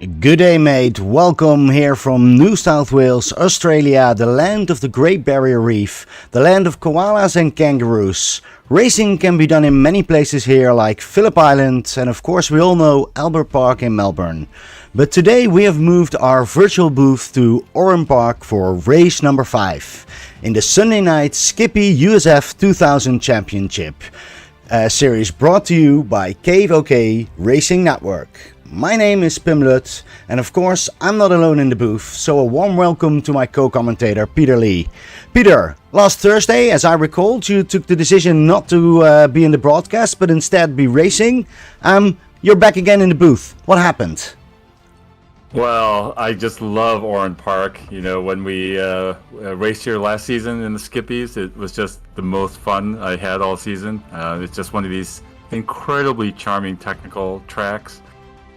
Good day, mate. Welcome here from New South Wales, Australia, the land of the Great Barrier Reef, the land of koalas and kangaroos. Racing can be done in many places here, like Phillip Island, and of course we all know Albert Park in Melbourne. But today we have moved our virtual booth to Oran Park for race number 5 in the Sunday night Skippy USF2K Championship series, brought to you by KOK Racing Network. My name is Pim Lut, and of course I'm not alone in the booth, so a warm welcome to my co-commentator Peter Lee. Peter, last Thursday, as I recalled, you took the decision not to be in the broadcast, but instead be racing. You're back again in the booth. What happened? Well, I just love Oran Park. You know, when we raced here last season in the Skippies, it was just the most fun I had all season. It's just one of these incredibly charming technical tracks.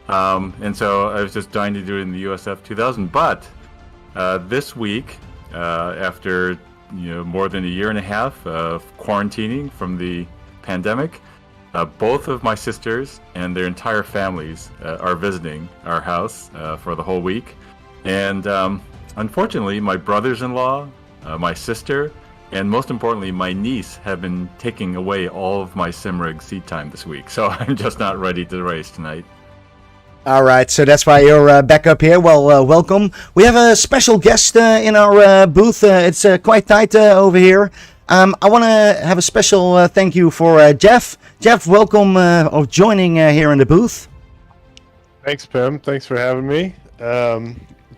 And so I was just dying to do it in the USF 2000. But this week, after more than a year and a half of quarantining from the pandemic, both of my sisters and their entire families are visiting our house for the whole week. And unfortunately, my brothers-in-law, my sister, and most importantly, my niece have been taking away all of my sim rig seat time this week. So I'm just not ready to race tonight. All right, so that's why you're back up here. Well, welcome. We have a special guest in our booth. It's quite tight over here. I want to have a special thank you for Jeff. Jeff, welcome or joining here in the booth. Thanks, Pim. Thanks for having me.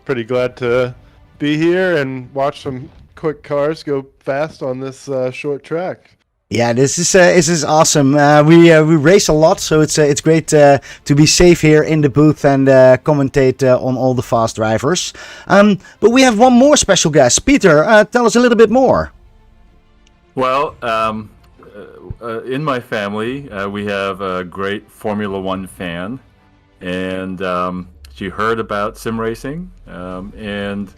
Pretty glad to be here and watch some quick cars go fast on this short track. Yeah, this is awesome. We race a lot, so it's great to be safe here in the booth and commentate on all the fast drivers. But we have one more special guest. Peter, tell us a little bit more. Well, in my family, we have a great Formula One fan, and she heard about sim racing, and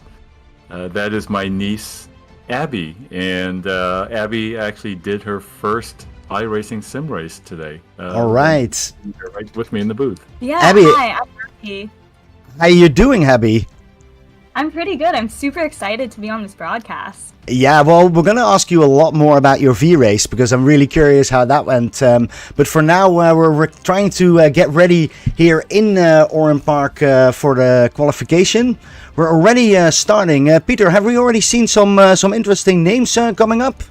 that is my niece, Abby, and Abby actually did her first iRacing sim race today. All right. You're right with me in the booth. Yeah, Abby, hi, I'm Abby. How you doing, Abby? I'm pretty good. I'm super excited to be on this broadcast. Yeah, well, we're going to ask you a lot more about your V-Race because I'm really curious how that went. But for now, we're trying to get ready here in Oran Park for the qualification. We're already starting. Peter, have we already seen some interesting names coming up?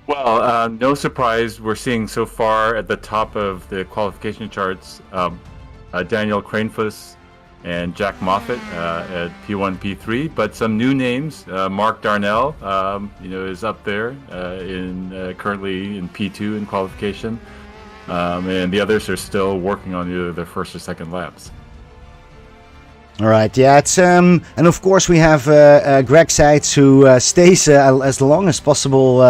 Well, no surprise, we're seeing so far at the top of the qualification charts Daniel Cranefuss and Jack Moffitt at P1, P3, but some new names. Mark Darnell, is up there currently in P2 in qualification, and the others are still working on either their first or second laps. All right, yeah, it's and of course we have Greg Seitz, who stays as long as possible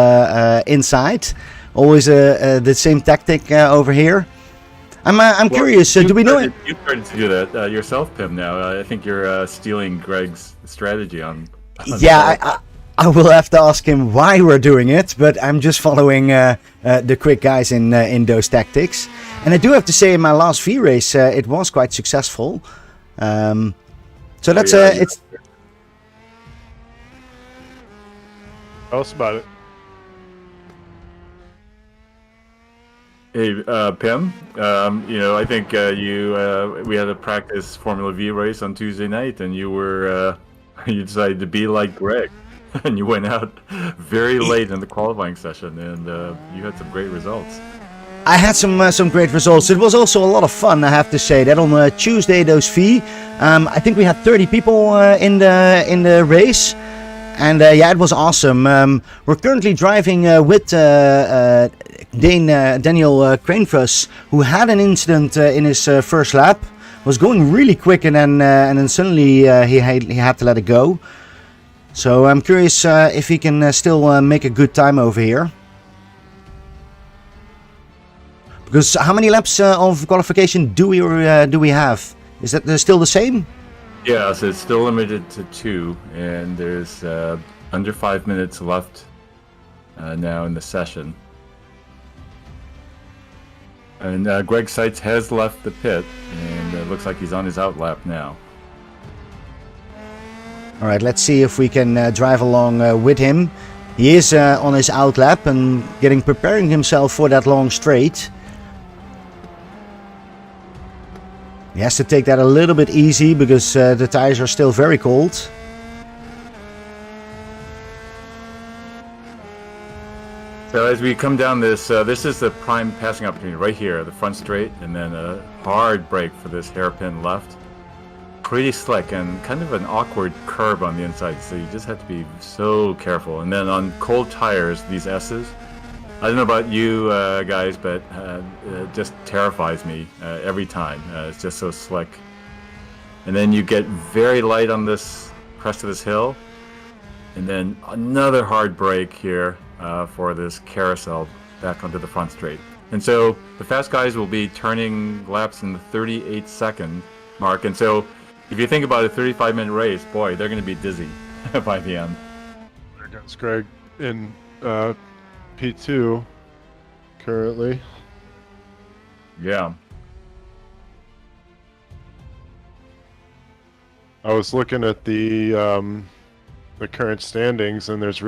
inside. Always the same tactic over here. I'm curious. Do we know it? You started to do that yourself, Pim. Now I think you're stealing Greg's strategy on yeah, I will have to ask him why we're doing it, but I'm just following the quick guys in those tactics. And I do have to say, in my last V race, it was quite successful. So that's it's. Tell us about it. Hey, Pim, I think we had a practice Formula V race on Tuesday night, and you decided to be like Greg, and you went out very late in the qualifying session, and you had some great results. I had some great results. It was also a lot of fun, I have to say. That on Tuesday, those V, I think we had 30 people in the race. And yeah, it was awesome. We're currently driving with Daniel Cranefuss, who had an incident in his first lap. Was going really quick, and then suddenly he had to let it go. So I'm curious if he can still make a good time over here. Because how many laps of qualification do we have? Is that still the same? Yeah, so it's still limited to 2, and there's under 5 minutes left now in the session. And Greg Seitz has left the pit, and it looks like he's on his out lap now. All right, let's see if we can drive along with him. He is on his out lap and preparing himself for that long straight. He has to take that a little bit easy because the tires are still very cold. So as we come down this, this is the prime passing opportunity right here, the front straight, and then a hard brake for this hairpin left. Pretty slick and kind of an awkward curve on the inside, so you just have to be so careful. And then on cold tires, these S's, I don't know about you guys, but it just terrifies me every time. It's just so slick. And then you get very light on this crest of this hill, and then another hard brake here for this carousel back onto the front straight. And so the fast guys will be turning laps in the 38-second mark. And so if you think about a 35-minute race, boy, they're going to be dizzy by the end. There goes Greg in P2 currently. Yeah. I was looking at the current standings, and there's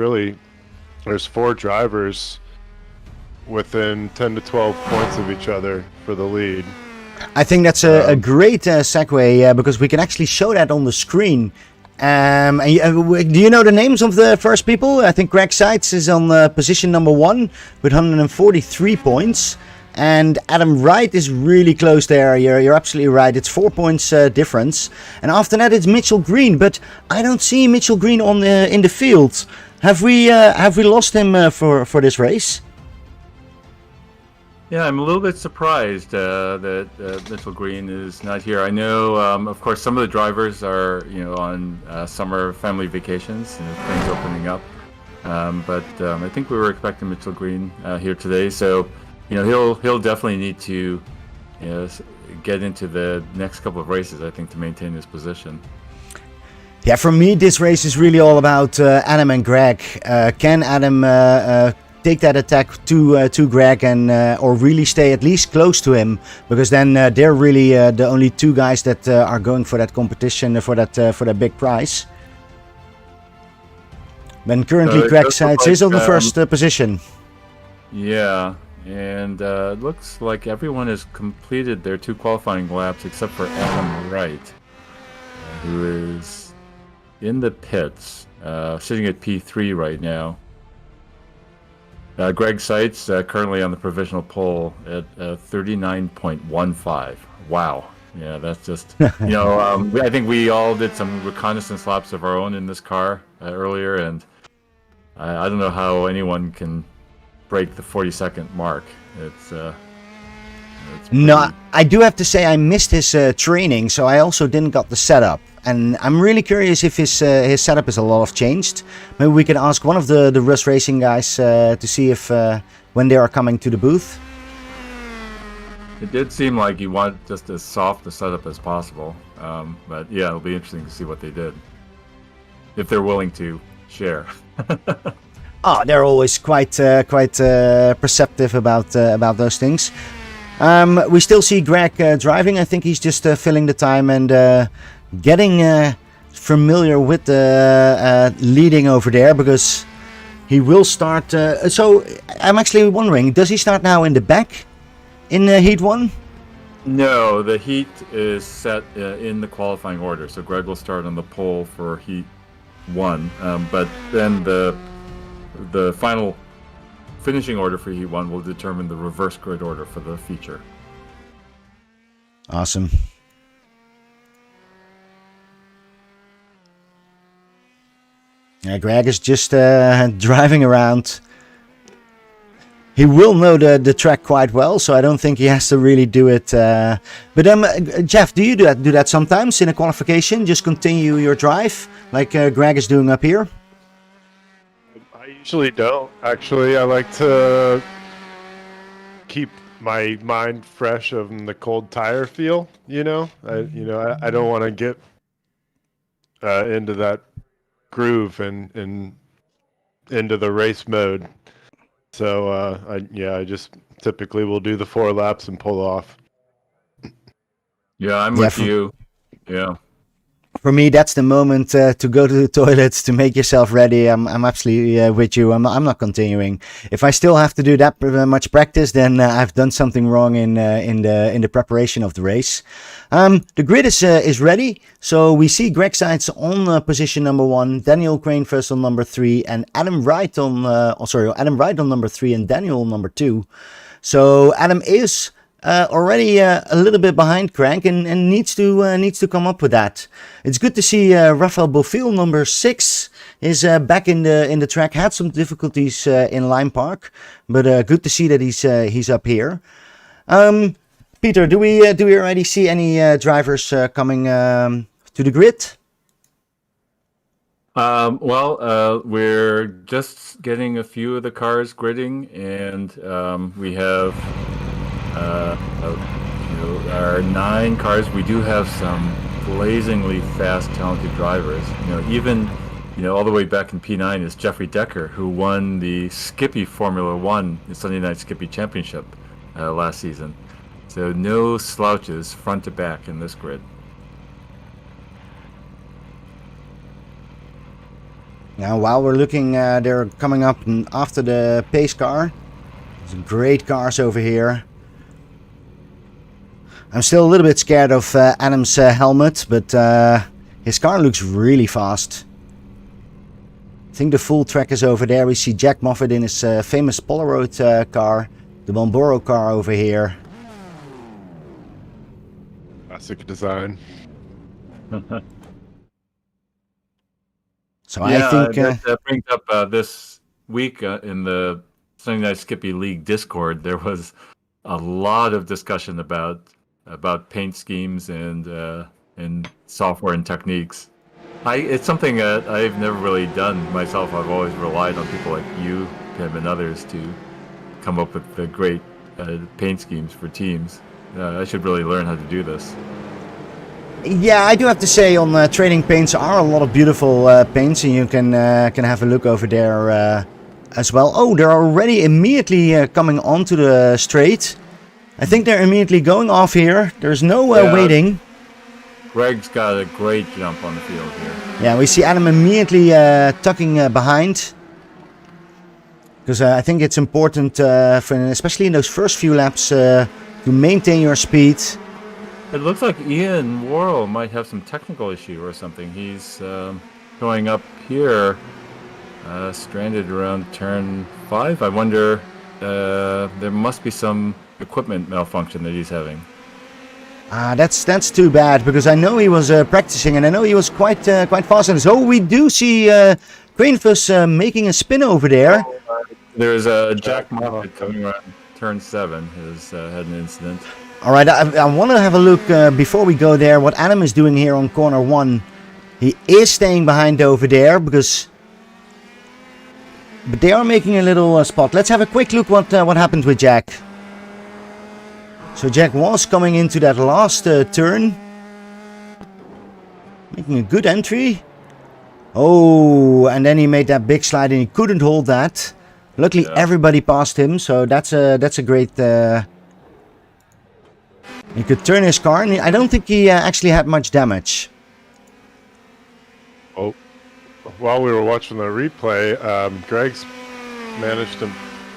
4 drivers within 10 to 12 points of each other for the lead. I think that's a great segue because we can actually show that on the screen. Do you know the names of the first people? I think Greg Seitz is on position number 1 with 143 points. And Adam Wright is really close there. You're absolutely right. It's 4 points difference. And after that, it's Mitchell Green. But I don't see Mitchell Green in the field. Have we lost him for this race? Yeah, I'm a little bit surprised that Mitchell Green is not here. I know, of course, some of the drivers are, on summer family vacations, things opening up. But I think we were expecting Mitchell Green here today. So, he'll definitely need to, get into the next couple of races, I think, to maintain his position. Yeah, for me, this race is really all about Adam and Greg. Can Adam take that attack to Greg and or really stay at least close to him? Because then they're really the only 2 guys that are going for that competition for that big prize. Then currently Greg Seitz is on the first position. Yeah, and it looks like everyone has completed their 2 qualifying laps except for Adam Wright, who is in the pits, sitting at P3 right now. Greg Seitz currently on the provisional pole at 39.15. Wow. Yeah, that's just, I think we all did some reconnaissance laps of our own in this car earlier, and I don't know how anyone can break the 40-second mark. It's no, I do have to say I missed his training, so I also didn't got the setup. And I'm really curious if his setup is a lot of changed. Maybe we can ask one of the Rust Racing guys to see if when they are coming to the booth. It did seem like you want just as soft a setup as possible. But yeah, it'll be interesting to see what they did. If they're willing to share. Oh, they're always quite perceptive about those things. We still see Greg driving. I think he's just filling the time and getting familiar with the leading over there, because he will start. So I'm actually wondering, does he start now in the back in Heat 1? No, the heat is set in the qualifying order. So Greg will start on the pole for Heat 1, but then the final finishing order for Heat 1 will determine the reverse grid order for the feature. Awesome. Yeah, Greg is just driving around. He will know the track quite well, so I don't think he has to really do it. But Jeff, do you do that sometimes in a qualification? Just continue your drive like Greg is doing up here? I usually don't. Actually, I like to keep my mind fresh of the cold tire feel. I don't want to get into that groove and into the race mode. So I just typically we'll do the 4 laps and pull off. Yeah, I'm with you. Yeah. For me, that's the moment to go to the toilet, to make yourself ready. I'm absolutely with you. I'm not continuing. If I still have to do that much practice, then I've done something wrong in the preparation of the race. The grid is ready, so we see Greg Seitz on position number 1, Daniel Cranefus on number 3, and Adam Wright on Adam Wright on number 3 and Daniel on number 2. So Adam is already a little bit behind Crank and needs to come up with that. It's good to see Rafael Bofill, number 6, is back in the track. Had some difficulties in Lime Park, but good to see that he's up here. Peter, do we already see any drivers coming to the grid? We're just getting a few of the cars gridding, and we have our 9 cars. We do have some blazingly fast, talented drivers. Even all the way back in P9 is Jeffrey Decker, who won the Skippy Formula 1, the Sunday Night Skippy Championship last season. So no slouches front to back in this grid. Now, while we're looking, they're coming up after the pace car. Some great cars over here. I'm still a little bit scared of Adam's helmet, but his car looks really fast. I think the full track is over there. We see Jack Moffat in his famous Polaroid car. The Marlboro car over here. Classic design. So yeah, I think that brings up this week in the Sunday Night Skippy League Discord. There was a lot of discussion about paint schemes and software and techniques. It's something that I've never really done myself. I've always relied on people like you, Tim, and others to come up with the great paint schemes for teams. I should really learn how to do this. yeah, I do have to say on Trading Paints are a lot of beautiful paints, and you can have a look over there as well. Oh, they're already immediately coming onto the straight. I think they're immediately going off here. There's no waiting. Greg's got a great jump on the field here. Yeah, we see Adam immediately tucking behind. Because I think it's important, especially in those first few laps, to maintain your speed. It looks like Ian Worrell might have some technical issue or something. He's going up here, stranded around turn 5. I wonder, there must be some equipment malfunction that he's having. That's too bad, because I know he was practicing, and I know he was quite fast. And so we do see Cranefus making a spin over there. There's a Jack Moffat coming around turn 7 has had an incident. All right, I want to have a look before we go there what Adam is doing here on corner 1. He is staying behind over there but they are making a little spot. Let's have a quick look what happened with Jack. So Jack was coming into that last turn, making a good entry. Oh, and then he made that big slide and he couldn't hold that. Luckily, everybody passed him, so that's a great. He could turn his car, and I don't think he actually had much damage. Oh, while we were watching the replay, Greg's managed to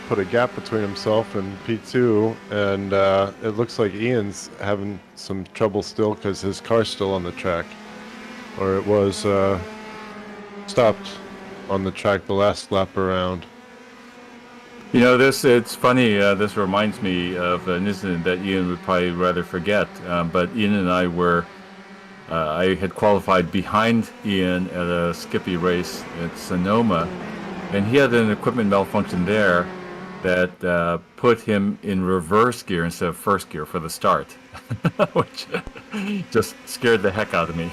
put a gap between himself and P2, and it looks like Ian's having some trouble still because his car's still on the track, or it was stopped on the track the last lap around. You know, it's funny, this reminds me of an incident that Ian would probably rather forget, but Ian and I were, I had qualified behind Ian at a Skippy race at Sonoma, and he had an equipment malfunction there that put him in reverse gear instead of first gear for the start, which just scared the heck out of me.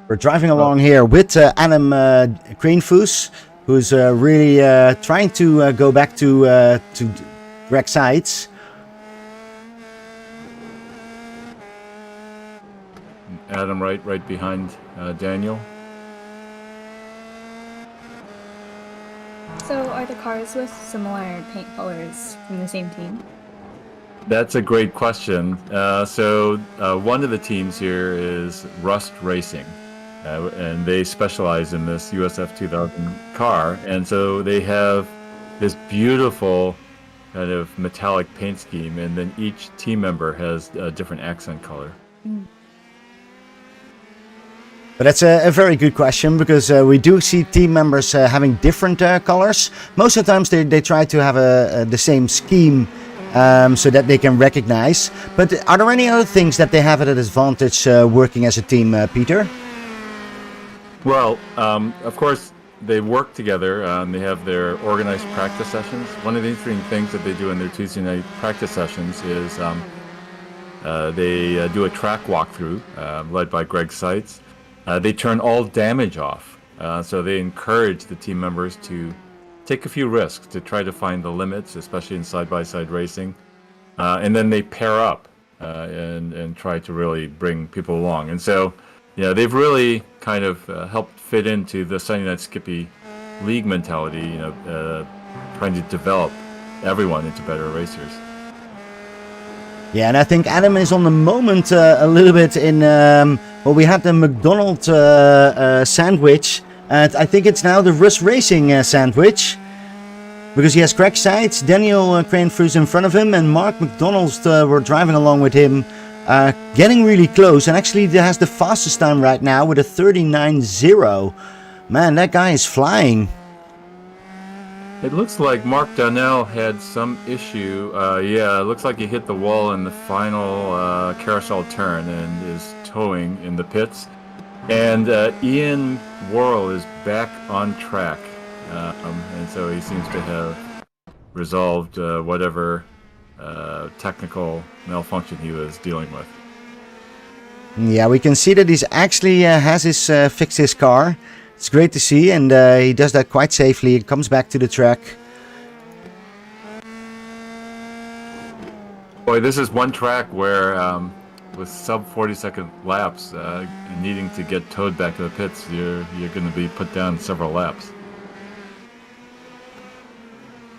We're driving along here with Adam Cranefus, who's really trying to go back to Greg Seitz. Adam right behind Daniel. So are the cars with similar paint colors from the same team? That's a great question. One of the teams here is Rust Racing, and they specialize in this USF 2000 car. And so they have this beautiful kind of metallic paint scheme, and then each team member has a different accent color. But that's a very good question, because we do see team members having different colors. Most of the times they try to have the same scheme so that they can recognize. But are there any other things that they have at an advantage working as a team, Peter? Well, of course, they work together. They have their organized practice sessions. One of the interesting things that they do in their Tuesday night practice sessions is they do a track walkthrough led by Greg Seitz. They turn all damage off. So they encourage the team members to take a few risks to try to find the limits, especially in side-by-side racing. And then they pair up and try to really bring people along. And so, they've really kind of helped fit into the Sunday Night Skippy League mentality, trying to develop everyone into better racers. Yeah, and I think Adam is on the moment a little bit in... we had the McDonald's sandwich. And I think it's now the Rust Racing sandwich. Because he has Greg Seitz, Daniel Cranefus in front of him, and Mark McDonald's were driving along with him. Getting really close, and actually he has the fastest time right now with a 39.0. Man, that guy is flying. It looks like Mark Donnell had some issue. Yeah, it looks like he hit the wall in the final carousel turn and is towing in the pits. And Ian Worrell is back on track. And so he seems to have resolved whatever technical malfunction he was dealing with. Yeah, we can see that he's actually has his fixed his car. It's great to see, and he does that quite safely. He comes back to the track. Boy, this is one track where with sub 40-second laps, needing to get towed back to the pits, you're going to be put down several laps.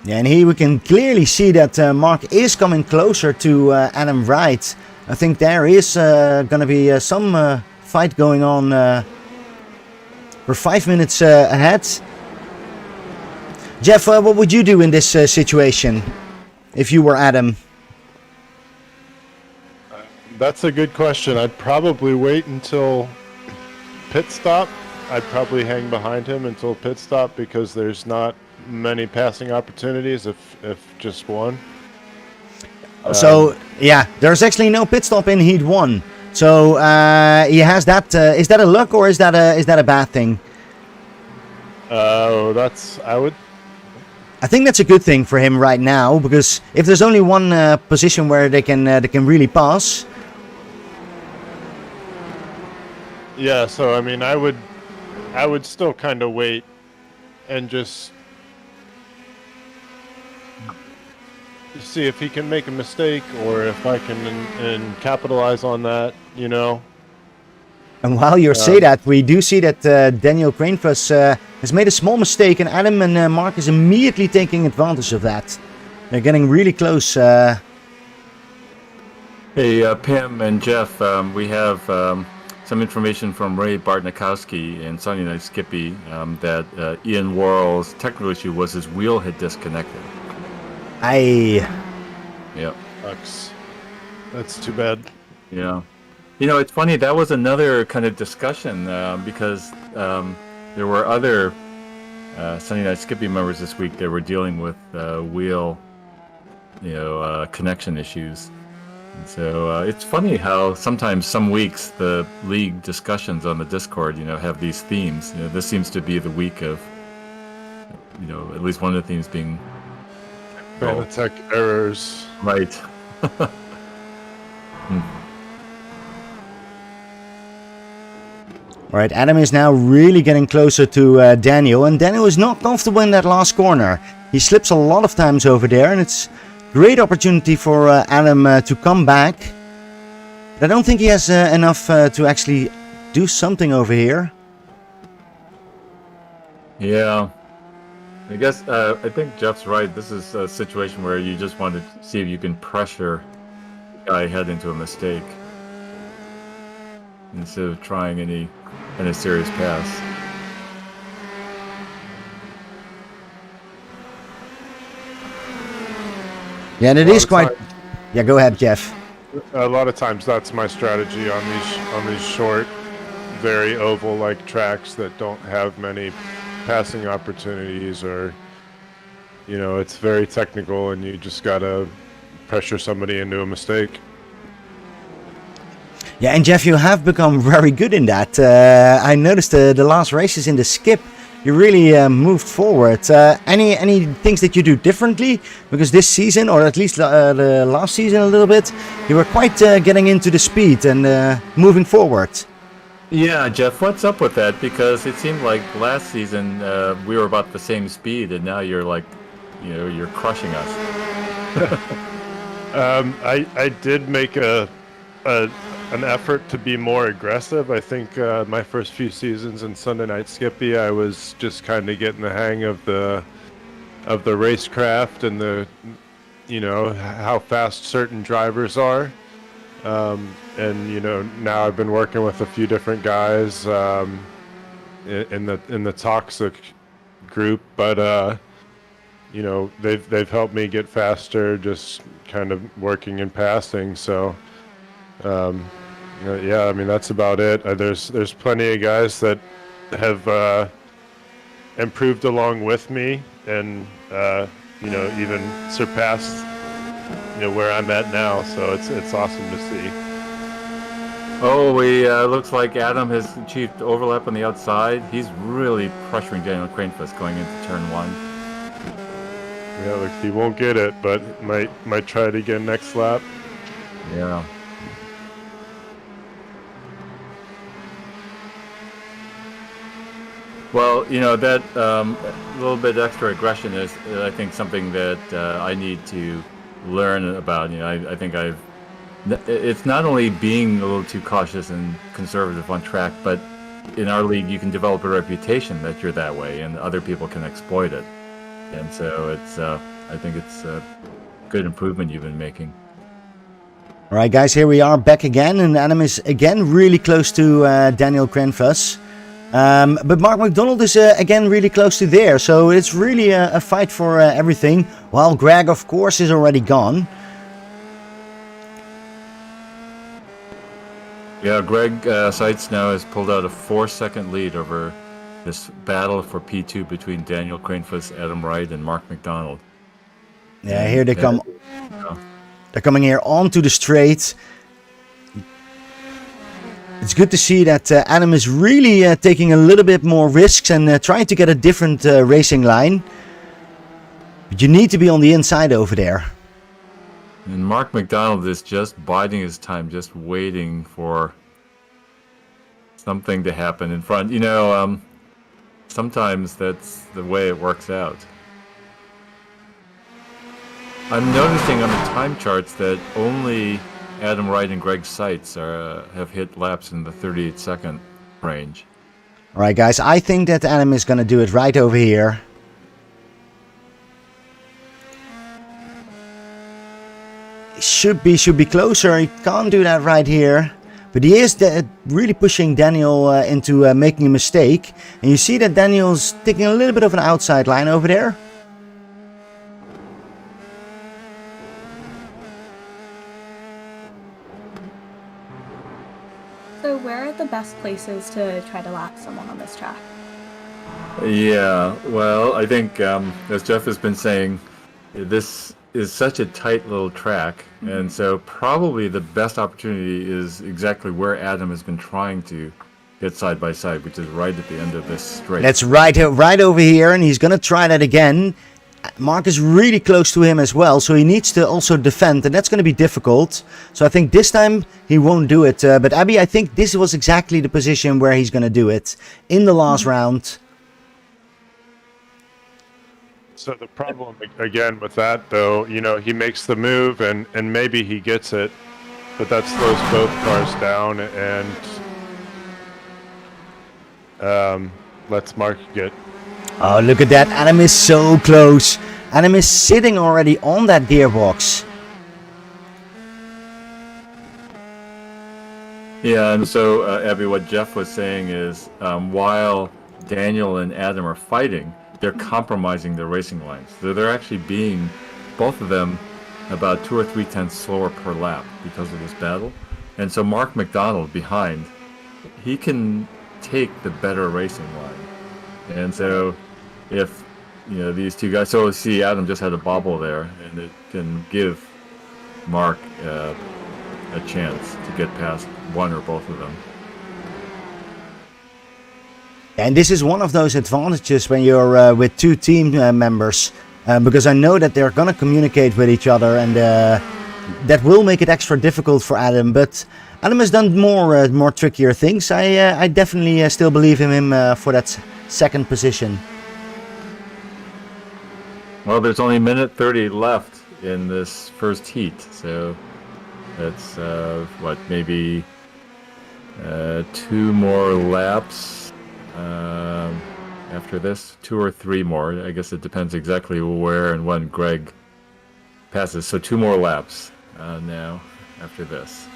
Yeah, and here we can clearly see that Mark is coming closer to Adam Wright. I think there is going to be some fight going on. We're 5 minutes ahead. Jeff, what would you do in this situation if you were Adam? That's a good question. I'd probably wait until pit stop. I'd probably hang behind him until pit stop, because there's not many passing opportunities, if just one. So yeah, there's actually no pit stop in Heat 1. So he has that. Is that a luck, or is that a bad thing? I think that's a good thing for him right now, because if there's only one position where they can really pass. Yeah, so I mean, I would still kind of wait and just see if he can make a mistake, or if I can and capitalize on that, And while you say that, we do see that Daniel Cranefus has made a small mistake, and Adam and Mark is immediately taking advantage of that. They're getting really close. Hey, Pam and Jeff, we have some information from Ray Bartnikowski in Sunday Night Skippy that Ian Worrell's technical issue was his wheel had disconnected. Yep. Sucks. That's too bad. Yeah. It's funny, that was another kind of discussion because there were other Sunday Night Skippy members this week that were dealing with wheel, connection issues. And so it's funny how sometimes some weeks the league discussions on the Discord, have these themes. This seems to be the week of, at least one of the themes being Fanatec errors. Right. All right, Adam is now really getting closer to Daniel, and Daniel is not comfortable in that last corner. He slips a lot of times over there, and it's great opportunity for Adam to come back. But I don't think he has enough to actually do something over here. Yeah. I guess I think Jeff's right. This is a situation where you just want to see if you can pressure the guy ahead into a mistake instead of trying any serious pass. Yeah, and it is quite. Yeah, go ahead, Jeff. A lot of times that's my strategy on these short, very oval-like tracks that don't have many passing opportunities, or it's very technical and you just gotta pressure somebody into a mistake. Yeah, and Jeff, you have become very good in that. I noticed the last races in the skip, you really moved forward. Any things that you do differently? Because this season, or at least the last season a little bit, you were quite getting into the speed and moving forward. Yeah, Jeff, what's up with that? Because it seemed like last season we were about the same speed, and now you're like, you're crushing us. I did make an effort to be more aggressive. I think my first few seasons in Sunday Night Skippy, I was just kind of getting the hang of the racecraft and the how fast certain drivers are. And now I've been working with a few different guys in the toxic group, but they've helped me get faster, just kind of working and passing. So yeah, I mean that's about it. There's plenty of guys that have improved along with me, and even surpassed where I'm at now. So it's awesome to see. Oh, looks like Adam has achieved overlap on the outside. He's really pressuring Daniel Cranefuss going into turn 1. Yeah, look, he won't get it, but might try it again next lap. Yeah. Well, that little bit extra aggression is, I think, something that I need to learn about. I think it's not only being a little too cautious and conservative on track, but in our league, you can develop a reputation that you're that way, and other people can exploit it. And so I think it's a good improvement you've been making. All right, guys, here we are back again, and Adam is again really close to Daniel Cranefuss. But Mark McDonald is again really close to there, so it's really a fight for everything. While Greg, of course, is already gone. Yeah, Greg Seitz now has pulled out a 4-second lead over this battle for P2 between Daniel Cranefuss, Adam Wright, and Mark McDonald. Yeah, here they come. They're coming here onto the straight. It's good to see that Adam is really taking a little bit more risks and trying to get a different racing line. But you need to be on the inside over there. And Mark McDonald is just biding his time, just waiting for something to happen in front. Sometimes that's the way it works out. I'm noticing on the time charts that only Adam Wright and Greg Seitz have hit laps in the 38-second range. All right, guys, I think that Adam is going to do it right over here. Should be closer. He can't do that right here. But he is really pushing Daniel into making a mistake. And you see that Daniel's taking a little bit of an outside line over there. So where are the best places to try to lap someone on this track? Yeah, well, I think, as Jeff has been saying, this is such a tight little track, and so probably the best opportunity is exactly where Adam has been trying to get side by side, which is right at the end of this straight. That's right over here, and he's going to try that again. Mark is really close to him as well, so he needs to also defend, and that's going to be difficult. So I think this time he won't do it. But Abby, I think this was exactly the position where he's going to do it in the last round. So the problem again with that, though, he makes the move and maybe he gets it, but that slows both cars down and lets Mark get Oh, look at that. Adam is so close. Adam is sitting already on that gearbox. Yeah, and so, Abby, what Jeff was saying is, while Daniel and Adam are fighting, they're compromising their racing lines. So they're actually being, both of them, about 2 or 3 tenths slower per lap because of this battle. And so Mark McDonald behind, he can take the better racing line. And so if, you know, these two guys, so see, Adam just had a bobble there, and it can give Mark a chance to get past one or both of them. And this is one of those advantages when you're with two team members, because I know that they're gonna communicate with each other, and that will make it extra difficult for Adam. But Adam has done more trickier things. I definitely still believe in him for that second position. Well, there's only a minute 30 left in this first heat, so that's what, maybe 2 more laps after this, 2 or 3 more. I guess it depends exactly where and when Greg passes. So 2 more laps now after this.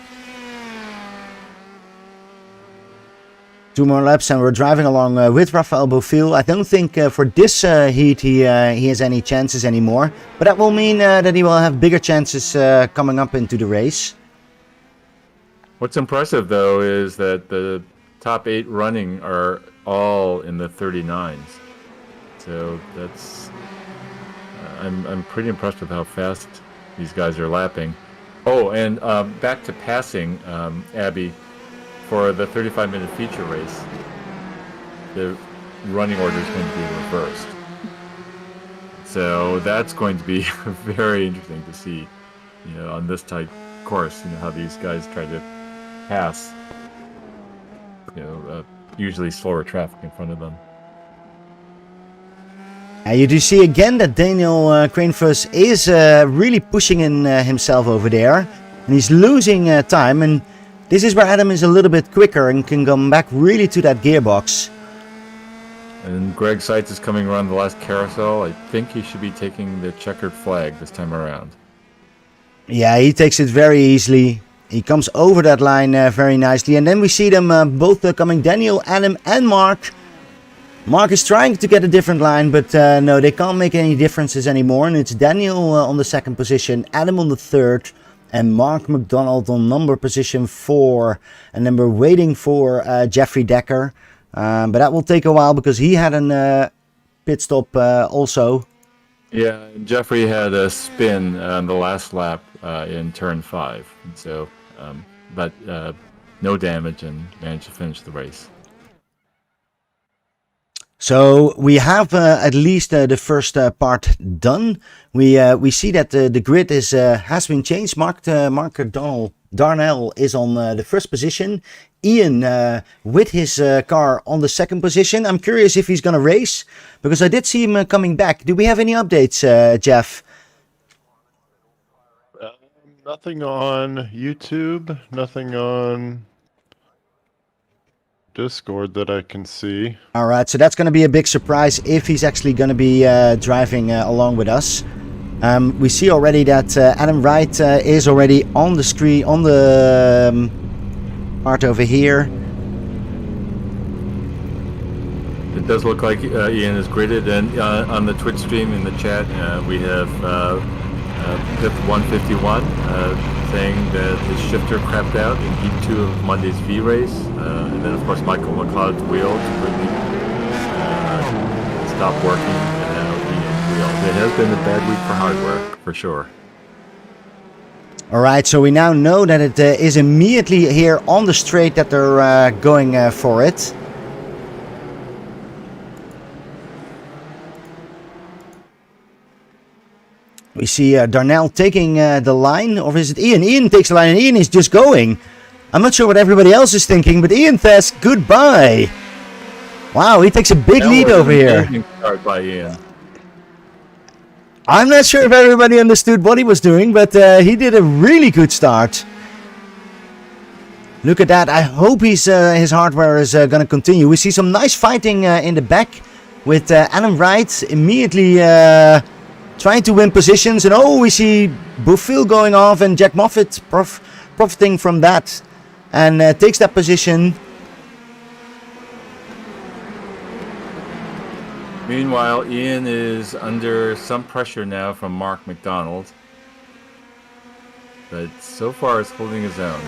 2 more laps, and we're driving along with Rafael Bofill. I don't think for this heat he has any chances anymore, but that will mean that he will have bigger chances coming up into the race. What's impressive, though, is that the top 8 running are all in the 39s. So that's I'm pretty impressed with how fast these guys are lapping. Oh, and back to passing, Abby. For the 35-minute feature race, the running order is going to be reversed. So that's going to be very interesting to see, you know, on this tight course, you know, how these guys try to pass, you know, usually slower traffic in front of them. You do see again that Daniel Cranefuss is really pushing in himself over there, and he's losing time, and this is where Adam is a little bit quicker and can come back really to that gearbox. And Greg Seitz is coming around the last carousel. I think he should be taking the checkered flag this time around. Yeah, he takes it very easily. He comes over that line very nicely. And then we see them both coming, Daniel, Adam and Mark. Mark is trying to get a different line, but no, they can't make any differences anymore. And it's Daniel on the second position, Adam on the third, and Mark McDonald on number position 4. And then we're waiting for Jeffrey Decker. But that will take a while because he had a pit stop also. Yeah, Jeffrey had a spin on the last lap in turn 5. So, but no damage and managed to finish the race. So we have at least the first part done. We see that the grid is has been changed. Mark Darnell is on the first position. Ian with his car on the second position. I'm curious if he's gonna race because I did see him coming back. Do we have any updates, Jeff? Nothing on YouTube. Nothing on Discord that I can see. All right, so that's going to be a big surprise if he's actually going to be driving along with us. We see already that Adam Wright is already on the screen, on the part over here. It does look like Ian is gridded, and on the Twitch stream in the chat, we have Pip151 saying that his shifter crapped out in Heat 2 of Monday's V-Race. And then, of course, Michael McLeod's wheel completely stopped working, and now Ian's wheel. It has been a bad week for hardware, for sure. All right, so we now know that it is immediately here on the straight that they're going for it. We see Darnell taking the line, or is it Ian? Ian takes the line, and Ian is just going. I'm not sure what everybody else is thinking, but Ian says goodbye. Wow, he takes a big lead over here. Start by Ian. I'm not sure if everybody understood what he was doing, but he did a really good start. Look at that. I hope his hardware is going to continue. We see some nice fighting in the back. with Adam Wright immediately trying to win positions. And oh, we see Boufil going off and Jack Moffitt profiting from that and takes that position. Meanwhile, Ian is under some pressure now from Mark McDonald, but so far is holding his own.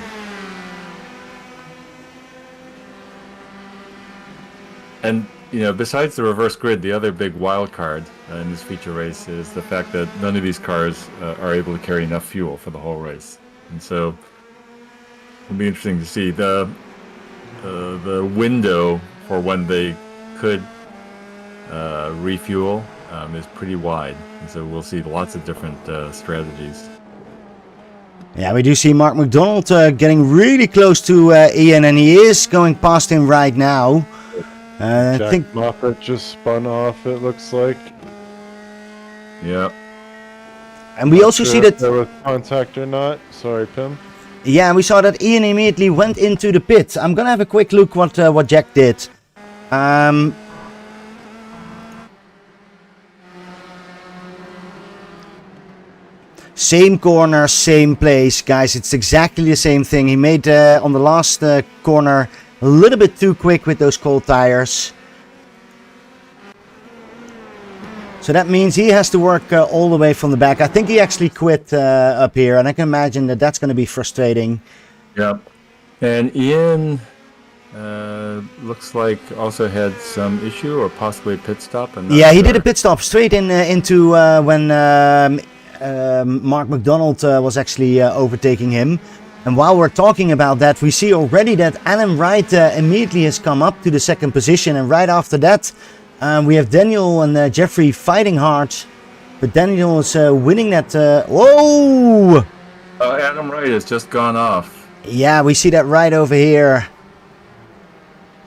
And, you know, besides the reverse grid, the other big wild card in this feature race is the fact that none of these cars are able to carry enough fuel for the whole race. And so it'll be interesting to see the window for when they could refuel is pretty wide, and so we'll see lots of different strategies. Yeah, we do see Mark McDonald getting really close to Ian, and he is going past him right now. I think Moffat just spun off, it looks like. Yeah. And we also see that there was contact or not. Sorry, Pim. Yeah, we saw that Ian immediately went into the pit. I'm gonna have a quick look what Jack did. Same corner, same place, guys. It's exactly the same thing. He made on the last corner a little bit too quick with those cold tires. So that means he has to work all the way from the back. I think he actually quit up here, and I can imagine that that's going to be frustrating. Yep. And Ian looks like also had some issue or possibly a pit stop. Yeah, he did a pit stop straight into when Mark McDonald was actually overtaking him. And while we're talking about that, we see already that Adam Wright immediately has come up to the second position. And right after that, we have Daniel and Jeffrey fighting hard. But Daniel is winning that. Whoa! Adam Wright has just gone off. Yeah, we see that right over here.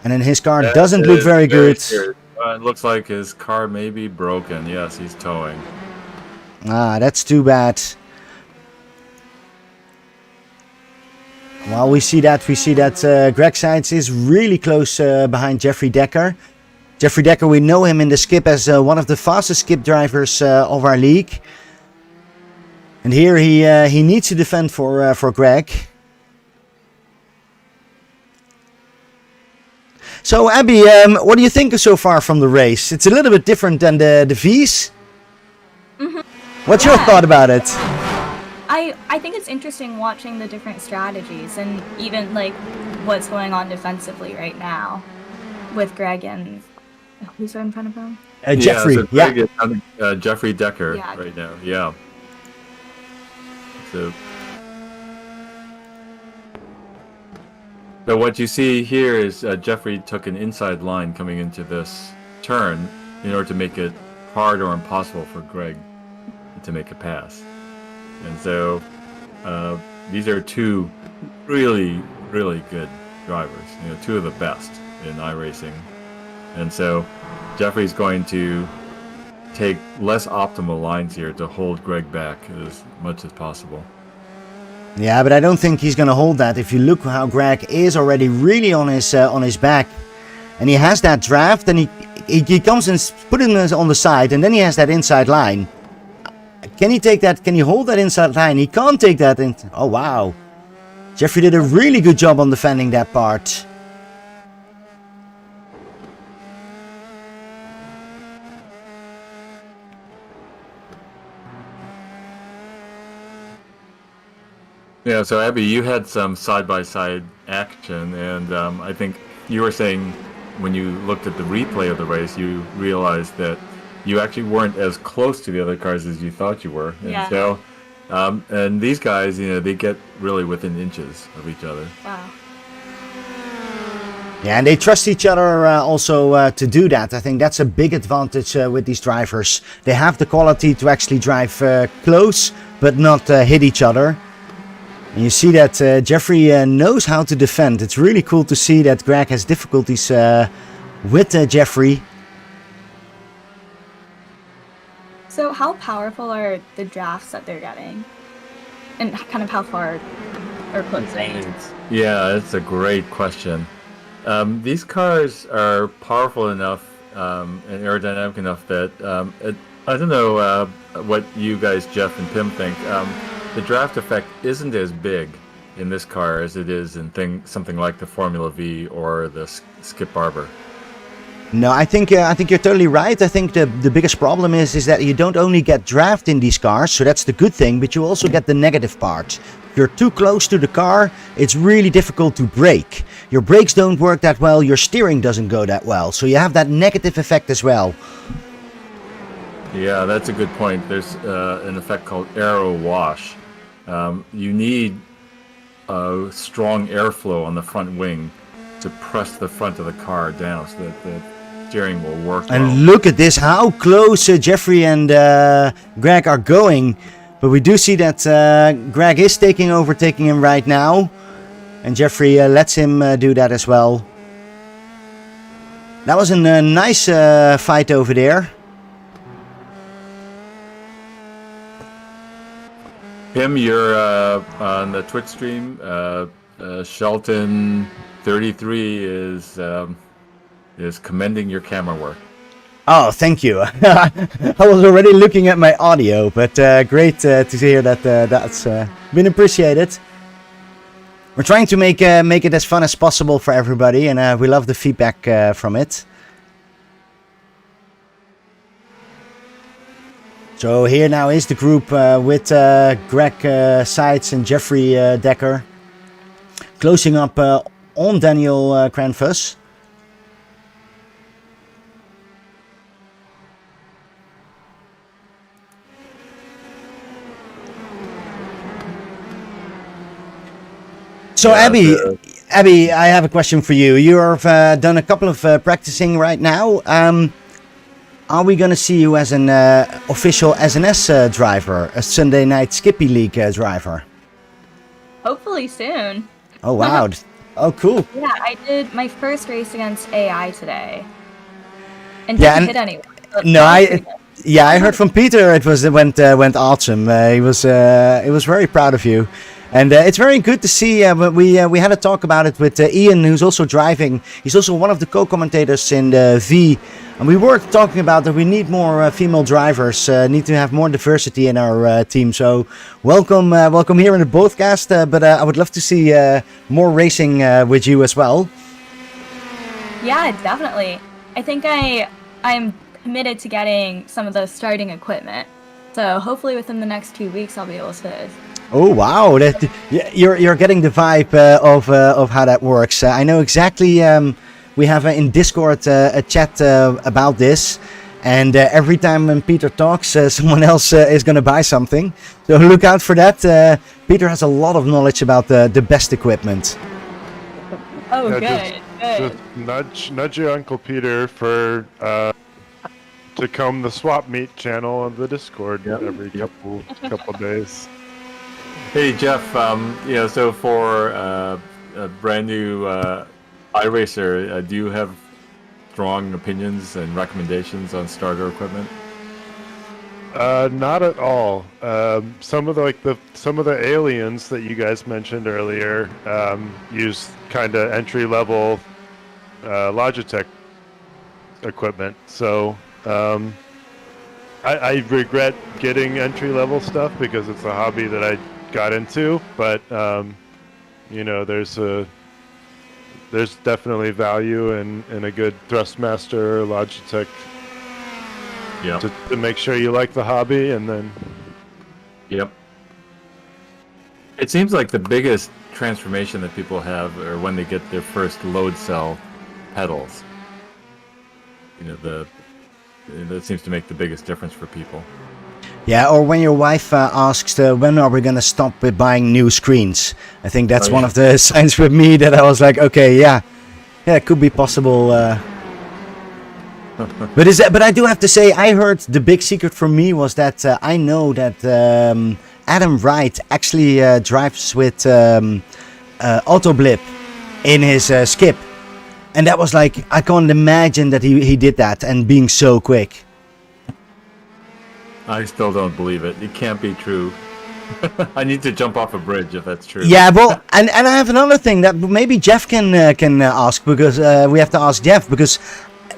And then his car doesn't look very good. It looks like his car may be broken. Yes, he's towing. Ah, that's too bad. While we see that Greg Seitz is really close behind Jeffrey Decker. Jeffrey Decker, we know him in the skip as one of the fastest skip drivers of our league. And here he needs to defend for Greg. So Abby, what do you think so far from the race? It's a little bit different than the V's. Mm-hmm. What's your thought about it? I think it's interesting watching the different strategies and even like what's going on defensively right now with Greg and who's in front of him? Jeffrey. So Greg is on, Jeffrey Decker right now. Yeah. So what you see here is Jeffrey took an inside line coming into this turn in order to make it hard or impossible for Greg to make a pass. And so these are two really, really good drivers, you know, two of the best in iRacing. And so Jeffrey's going to take less optimal lines here to hold Greg back as much as possible. Yeah, but I don't think he's going to hold that. If you look how Greg is already really on his back, and he has that draft, and he comes and put him on the side, and then he has that inside line. Can he take that? Can he hold that inside line? He can't take that. Oh, wow. Jeffrey did a really good job on defending that part. Yeah, so Abby, you had some side-by-side action, and I think you were saying when you looked at the replay of the race, you realized that you actually weren't as close to the other cars as you thought you were. And yeah. So, and these guys, you know, they get really within inches of each other. Wow. Yeah, and they trust each other also to do that. I think that's a big advantage with these drivers. They have the quality to actually drive close, but not hit each other. And you see that Jeffrey knows how to defend. It's really cool to see that Greg has difficulties with Jeffrey. So how powerful are the drafts that they're getting? And kind of how far or close they? Yeah, that's a great question. These cars are powerful enough and aerodynamic enough that I don't know what you guys, Jeff and Pim, think. The draft effect isn't as big in this car as it is in something like the Formula V or the Skip Barber. No, I think you're totally right. I think the biggest problem is that you don't only get draft in these cars, so that's the good thing, but you also get the negative part. If you're too close to the car, it's really difficult to brake. Your brakes don't work that well, your steering doesn't go that well, so you have that negative effect as well. Yeah, that's a good point. There's an effect called aero wash. You need strong airflow on the front wing to press the front of the car down so that the steering will work well. And look at this, how close Jeffrey and Greg are going. But we do see that Greg is overtaking him right now. And Jeffrey lets him do that as well. That was a nice fight over there. Pim, you're on the Twitch stream. Shelton33 is commending your camera work. Oh, thank you. I was already looking at my audio, but great to hear that that's been appreciated. We're trying to make it as fun as possible for everybody, and we love the feedback from it. So here now is the group with Greg Seitz and Jeffrey Decker closing up on Daniel Cranfus. So Yeah, Abby, I have a question for you. You have done a couple of practicing right now. Are we going to see you as an official SNS driver, a Sunday Night Skippy League driver? Hopefully soon. Oh, wow. Oh, cool. Yeah, I did my first race against AI today. And Yeah, didn't and- hit anyone. So No, that was I pretty good. yeah, I heard from Peter it went awesome. He was very proud of you. And it's very good to see. But we had a talk about it with Ian, who's also driving. He's also one of the co-commentators in the V. And we were talking about that we need more female drivers. Need to have more diversity in our team. So welcome here in the broadcast. But I would love to see more racing with you as well. Yeah, definitely. I think I'm committed to getting some of the starting equipment. So hopefully within the next 2 weeks I'll be able to. Oh wow! You're getting the vibe of how that works. I know exactly. We have in Discord a chat about this, and every time when Peter talks, someone else is going to buy something. So look out for that. Peter has a lot of knowledge about the best equipment. Oh, Yeah, good. Just nudge your Uncle Peter for to come the swap meet channel on the Discord every couple days. Hey Jeff, so for a brand new iRacer, do you have strong opinions and recommendations on starter equipment? Not at all. Some of the aliens that you guys mentioned earlier use kind of entry level Logitech equipment. So I regret getting entry level stuff because it's a hobby that I got into, but there's definitely value in a good Thrustmaster Logitech Yeah. to make sure you like the hobby, and then Yep. It seems like the biggest transformation that people have are when they get their first load cell pedals. That seems to make the biggest difference for people. Yeah, or when your wife asks, when are we going to stop with buying new screens? I think that's one of the signs with me that I was like, okay, yeah, it could be possible. But I do have to say, I heard the big secret for me was that I know that Adam Wright actually drives with Autoblip in his skip. And that was like, I can't imagine that he did that and being so quick. I still don't believe it. It can't be true. I need to jump off a bridge if that's true. Yeah, well, and I have another thing that maybe Jeff can ask, because we have to ask Jeff, because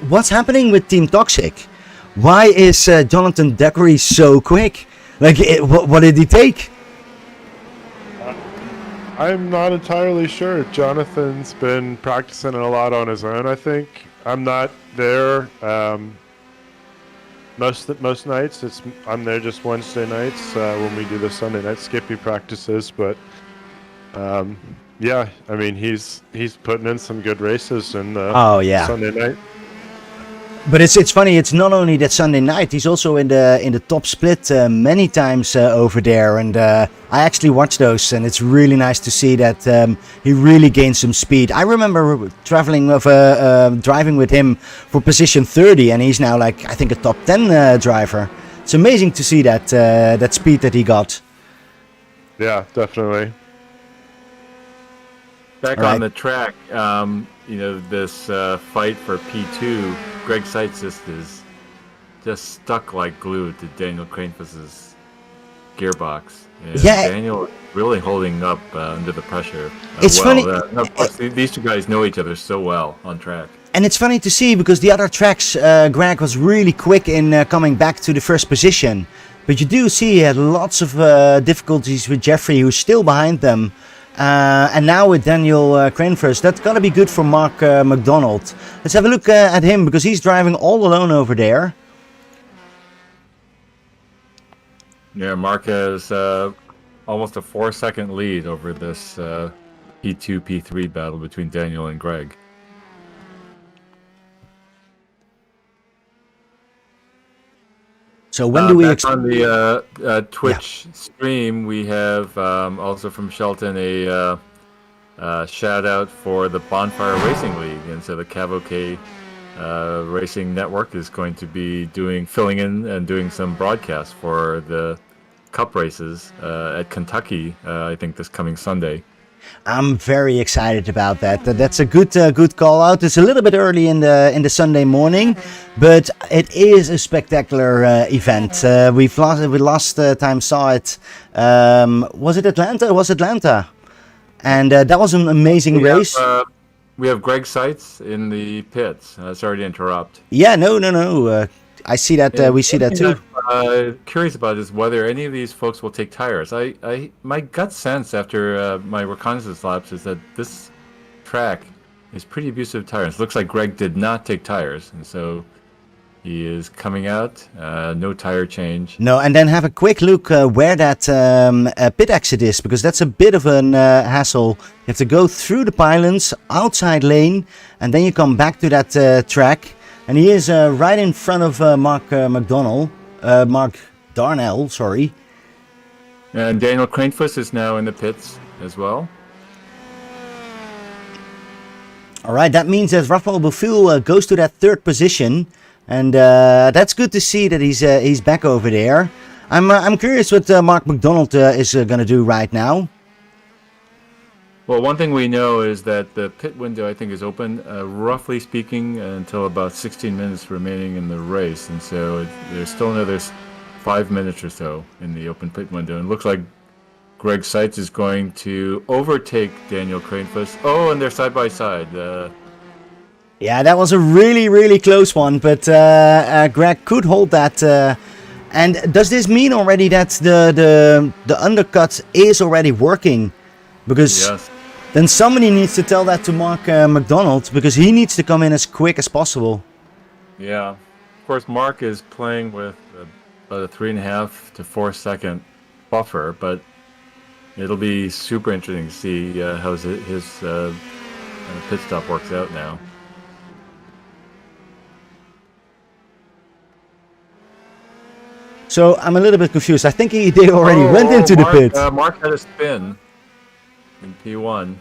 what's happening with Team Toxic? Why is Jonathan Deckery so quick? Like, what did he take? I'm not entirely sure. Jonathan's been practicing a lot on his own, I think. I'm not there most nights. I'm there just Wednesday nights when we do the Sunday night Skippy practices. But yeah, I mean he's putting in some good races in Oh yeah. Sunday night. But it's funny. It's not only that Sunday night. He's also in the top split many times over there, and I actually watched those, and it's really nice to see that he really gained some speed. I remember driving with him for position 30, and he's now like I think a top 10 driver. It's amazing to see that speed that he got. Yeah, definitely. Back Right. on the track, this fight for P2, Greg Seitz is just stuck like glue to Daniel Cranefuss's gearbox. And Yeah. Daniel really holding up under the pressure. It's funny- Of course, these two guys know each other so well on track. And it's funny to see because the other tracks, Greg was really quick in coming back to the first position. But you do see he had lots of difficulties with Jeffrey, who's still behind them. And now with Daniel Cranefuss, that's gotta be good for Mark McDonald. Let's have a look at him because he's driving all alone over there. Yeah, Mark has almost a 4-second lead over this P2, P3 battle between Daniel and Greg. So when do we back on the Twitch stream, we have also from Shelton a shout out for the Bonfire Racing League, and so the Cavoke Racing Network is going to be filling in and doing some broadcasts for the Cup races at Kentucky. I think this coming Sunday. I'm very excited about that. That's a good call out. It's a little bit early in the Sunday morning, but it is a spectacular event. We last time saw it. Was it Atlanta? It was Atlanta, and that was an amazing race. We have Greg Seitz in the pits. Sorry to interrupt. Yeah, no. I see that. We see that too. I'm curious about is whether any of these folks will take tires. My gut sense after my reconnaissance laps is that this track is pretty abusive of tires. Looks like Greg did not take tires, and so he is coming out. No tire change. No, and then have a quick look where that pit exit is, because that's a bit of an hassle. You have to go through the pylons, outside lane, and then you come back to that track. And he is right in front of Mark Darnell, sorry. And Daniel Cranefuss is now in the pits as well. All right, that means that Rafael Bofill goes to that third position, and that's good to see that he's back over there. I'm curious what Mark McDonald is going to do right now. Well, one thing we know is that the pit window, I think, is open, roughly speaking, until about 16 minutes remaining in the race. And so there's still another 5 minutes or so in the open pit window. And it looks like Greg Seitz is going to overtake Daniel Cranefuss. Oh, and they're side by side. Yeah, that was a really close one, but Greg could hold that. And does this mean already that the undercut is already working? Because Yes. then somebody needs to tell that to Mark McDonald, because he needs to come in as quick as possible. Yeah. Of course, Mark is playing with about a 3.5 to 4 second buffer, but it'll be super interesting to see how his pit stop works out now. So I'm a little bit confused. I think they already went into Mark, the pit. Mark had a spin in P1.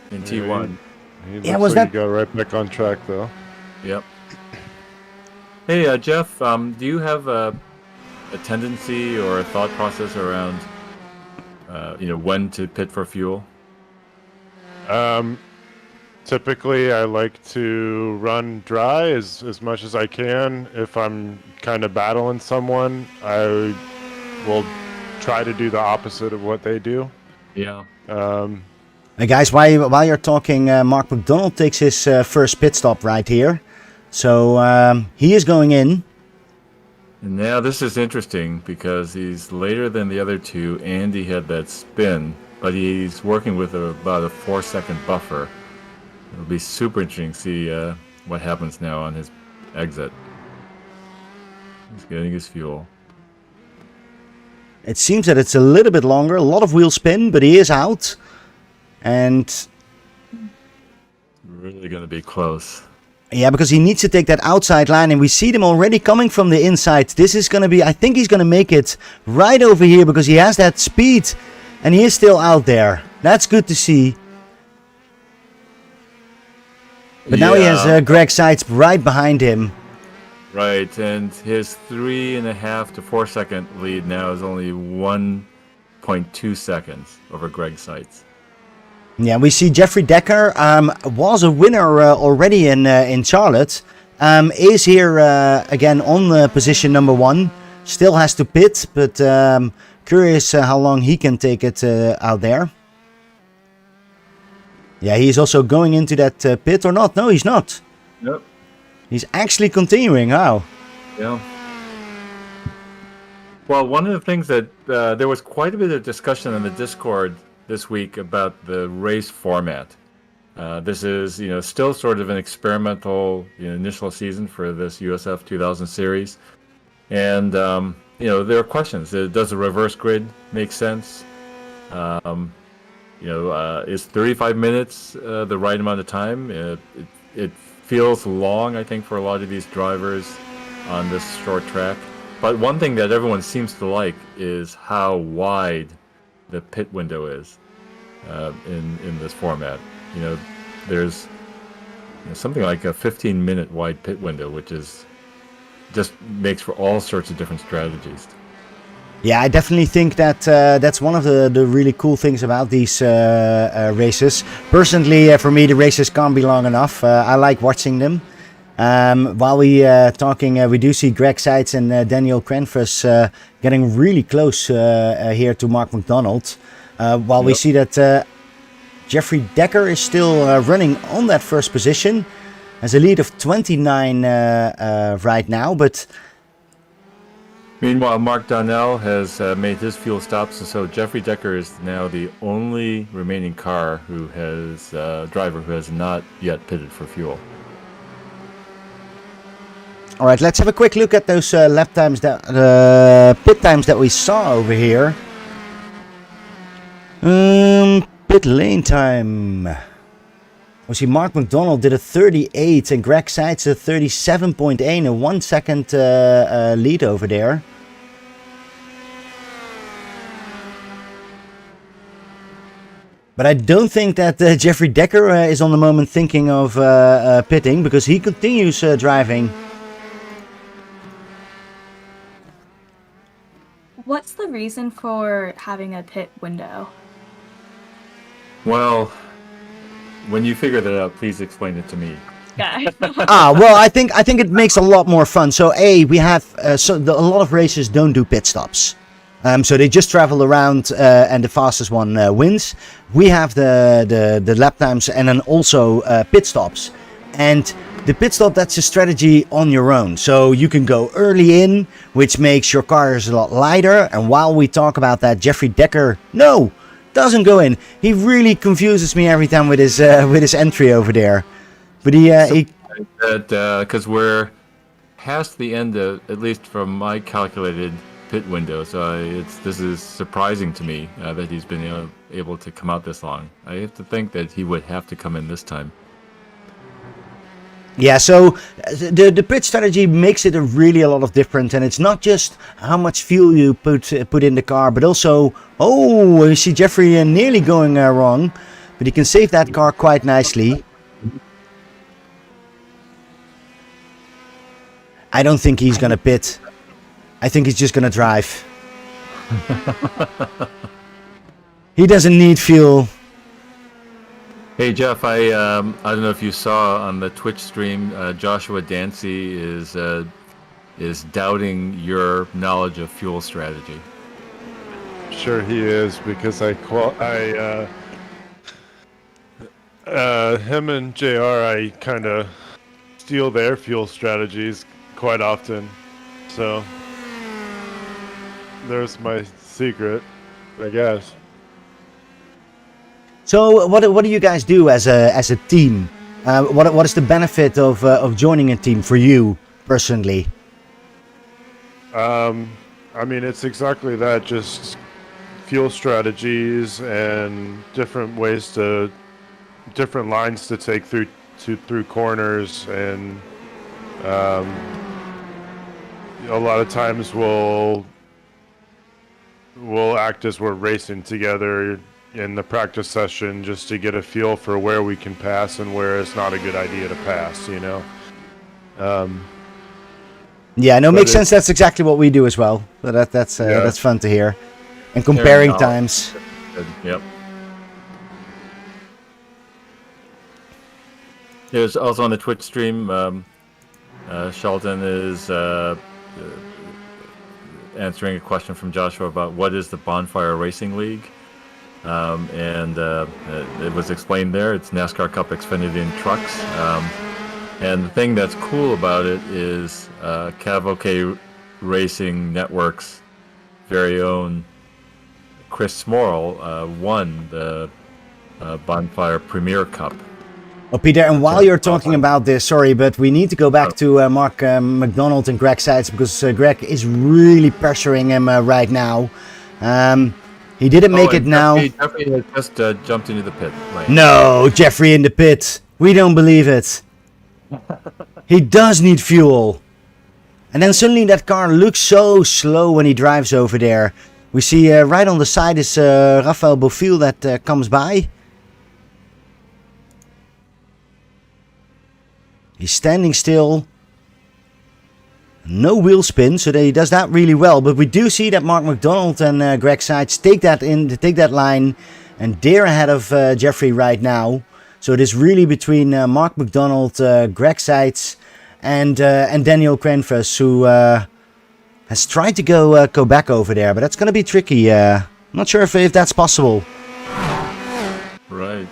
In T1. He looks Yeah, was like that- he got right back on track though. Yep. Hey, Jeff, do you have a tendency or a thought process around, when to pit for fuel? Typically, I like to run dry as much as I can. If I'm kind of battling someone, I will try to do the opposite of what they do. Yeah. Guys, while you're talking, Mark McDonald takes his first pit stop right here. So he is going in. And now this is interesting because he's later than the other two, and he had that spin, but he's working with about a 4-second buffer. It'll be super interesting to see what happens now on his exit. He's getting his fuel. It seems that it's a little bit longer, a lot of wheel spin, but he is out. And Really going to be close. yeah, because he needs to take that outside line, and we see them already coming from the inside. This is going to be, I think he's going to make it right over here because he has that speed and he is still out there. That's good to see. But now he has Greg Seitz right behind him. Right, and his 3.5 to 4 second lead now is only 1.2 seconds over Greg Seitz. Yeah, we see Jeffrey Decker was a winner already in Charlotte. Is here again on position number 1. Still has to pit, but curious how long he can take it out there. Yeah, he's also going into that pit or not. No, he's not. Yep. He's actually continuing. How? Yeah. Well, one of the things that there was quite a bit of discussion on the Discord this week about the race format. This is, still sort of an experimental initial season for this USF 2000 series. And, there are questions. Does a reverse grid make sense? Is 35 minutes the right amount of time? It feels long, I think, for a lot of these drivers on this short track. But one thing that everyone seems to like is how wide the pit window is in this format. There's something like a 15-minute wide pit window, which is just makes for all sorts of different strategies. Yeah, I definitely think that that's one of the really cool things about these races. Personally, for me, the races can't be long enough. I like watching them. While we talking, we do see Greg Seitz and Daniel Krenfus getting really close here to Mark McDonald. While we see that Jeffrey Decker is still running on that first position. Has a lead of 29 right now, but... Meanwhile, Mark Donnell has made his fuel stops, and so Jeffrey Decker is now the only remaining driver who has not yet pitted for fuel. All right, let's have a quick look at those lap times, pit times that we saw over here. Pit lane time. We see Mark McDonald did a 38 and Greg Seitz a 37.1, a 1 second lead over there. But I don't think that Jeffrey Decker is on the moment thinking of pitting, because he continues driving. What's the reason for having a pit window? Well, when you figure that out, please explain it to me. Okay. Well, I think it makes a lot more fun. So we have a lot of races don't do pit stops. So they just travel around and the fastest one wins. We have the lap times and then also pit stops. And the pit stop, that's a strategy on your own. So you can go early in, which makes your cars a lot lighter. And while we talk about that, Jeffrey Decker, doesn't go in. He really confuses me every time with his entry over there. But because we're past the end of, at least from my calculated pit window, so this is surprising to me that he's been able to come out this long. I have to think that he would have to come in this time. Yeah, so the pit strategy makes it a lot of different, and it's not just how much fuel you put in the car, but also, you see Jeffrey nearly going wrong, but he can save that car quite nicely. I don't think he's gonna pit. I think he's just gonna drive. He doesn't need fuel. Hey Jeff, I don't know if you saw on the Twitch stream, Joshua Dancy is doubting your knowledge of fuel strategy. Sure he is, because him and JR, I kind of steal their fuel strategies quite often. So there's my secret, I guess. So what do you guys do as a team? What is the benefit of joining a team for you personally? I mean, it's exactly that, just fuel strategies and different lines to take through corners, and a lot of times we'll act as we're racing together in the practice session just to get a feel for where we can pass and where it's not a good idea to pass, you know. Yeah, no, makes sense. That's exactly what we do as well. But that's fun to hear. And comparing times. Yep. There's also on the Twitch stream, Sheldon is answering a question from Joshua about what is the Bonfire Racing League. And it was explained there. It's NASCAR Cup Xfinity in trucks. And the thing that's cool about it is Cav Racing Network's very own Chris Smorrell won the Bonfire Premier Cup. Oh, Peter, and while you're talking about this, sorry, but we need to go back to Mark McDonald and Greg Seitz, because Greg is really pressuring him right now. He didn't make it now. Jeffrey has just jumped into the pit. Right. No, Jeffrey in the pit. We don't believe it. He does need fuel. And then suddenly that car looks so slow when he drives over there. We see right on the side is Rafael Bofill that comes by. He's standing still. No wheel spin, so he does that really well. But we do see that Mark McDonald and Greg Seitz take that line, and they're ahead of Jeffrey right now. So it is really between Mark McDonald, Greg Seitz, and Daniel Krenfus, who has tried to go back over there, but that's going to be tricky. I'm not sure if that's possible. Right.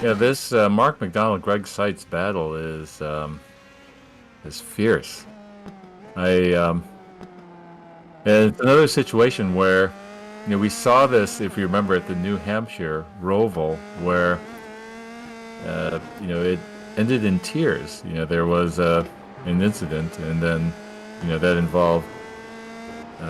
Yeah, this Mark McDonald, Greg Seitz battle is fierce. And it's another situation where, you know, we saw this, if you remember, at the New Hampshire Roval, where you know, it ended in tears. You know, there was an incident, and then, you know, that involved 2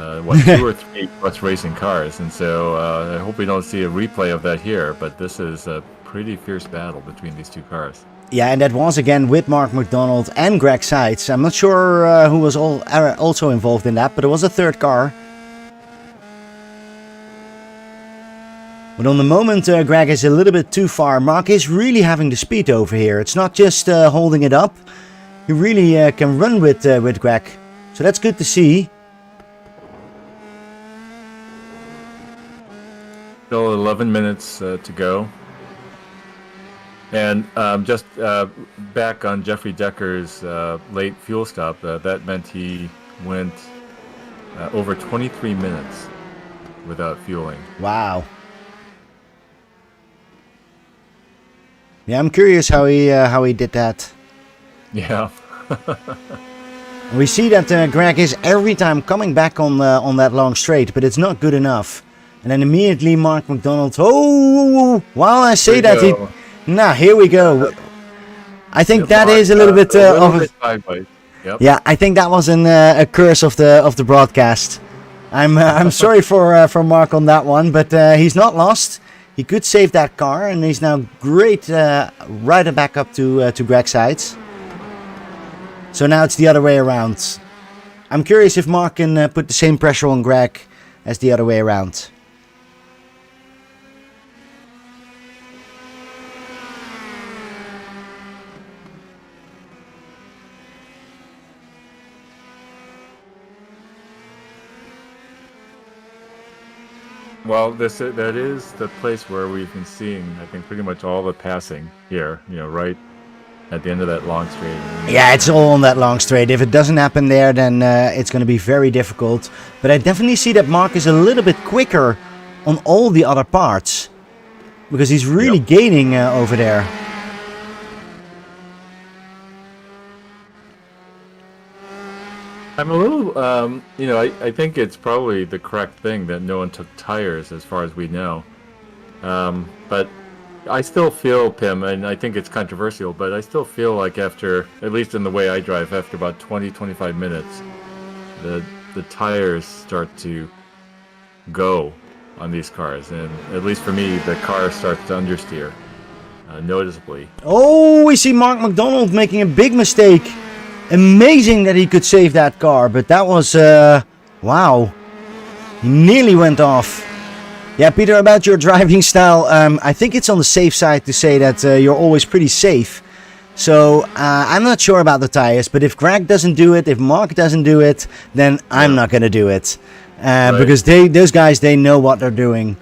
or 3 plus racing cars, and so I hope we don't see a replay of that here. But this is a pretty fierce battle between these 2 cars. Yeah, and that was again with Mark McDonald and Greg Seitz. I'm not sure who was also involved in that, but it was a third car. But on the moment, Greg is a little bit too far. Mark is really having the speed over here. It's not just holding it up. He really can run with Greg. So that's good to see. Still 11 minutes to go. And just back on Jeffrey Decker's late fuel stop, that meant he went over 23 minutes without fueling. Wow. Yeah, I'm curious how he did that. Yeah. We see that Greg is every time coming back on that long straight, but it's not good enough. And then immediately Mark McDonald. Oh, while I say that, here we go. I think that is a little bit of a. Yep. Yeah, I think that was a curse of the broadcast. I'm sorry for Mark on that one, but he's not lost. He could save that car, and he's now great right back up to Greg Seitz. So now it's the other way around. I'm curious if Mark can put the same pressure on Greg as the other way around. Well, that is the place where we've been seeing, I think, pretty much all the passing here. You know, right at the end of that long straight. Yeah, it's all on that long straight. If it doesn't happen there, then it's going to be very difficult. But I definitely see that Mark is a little bit quicker on all the other parts. Because he's really gaining over there. I'm a little, I think it's probably the correct thing that no one took tires as far as we know. But I still feel, Pim, and I think it's controversial, but I still feel like after, at least in the way I drive, after about 20-25 minutes, the tires start to go on these cars. And at least for me, the car starts to understeer noticeably. Oh, we see Mark McDonald making a big mistake. Amazing that he could save that car, but that was, wow. He nearly went off. Yeah, Peter, about your driving style, I think it's on the safe side to say that you're always pretty safe. So, I'm not sure about the tires, but if Greg doesn't do it, if Mark doesn't do it, then I'm not going to do it. Right. Because those guys, they know what they're doing.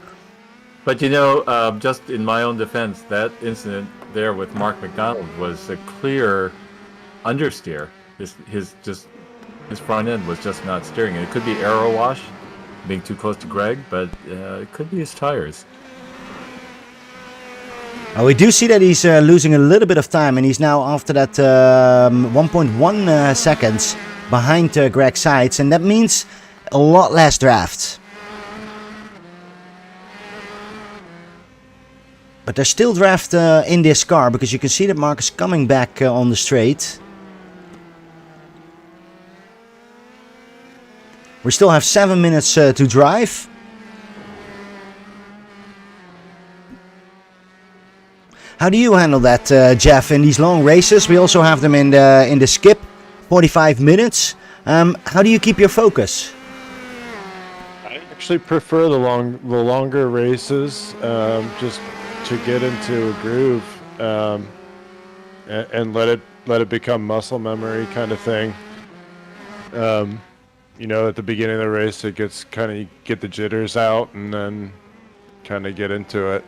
But just in my own defense, that incident there with Mark McDonald was a clear understeer. His front end was just not steering. And it could be aero wash, being too close to Greg, but it could be his tires. We do see that he's losing a little bit of time, and he's now after that 1.1 seconds behind Greg's sides, and that means a lot less drafts. But there's still draft in this car, because you can see that Mark is coming back on the straight. We still have 7 minutes to drive. How do you handle that, Jeff, in these long races? We also have them in the skip, 45 minutes. How do you keep your focus? I actually prefer the longer races, just to get into a groove, and let it become muscle memory kind of thing. At the beginning of the race, it gets kind of, you get the jitters out and then kind of get into it.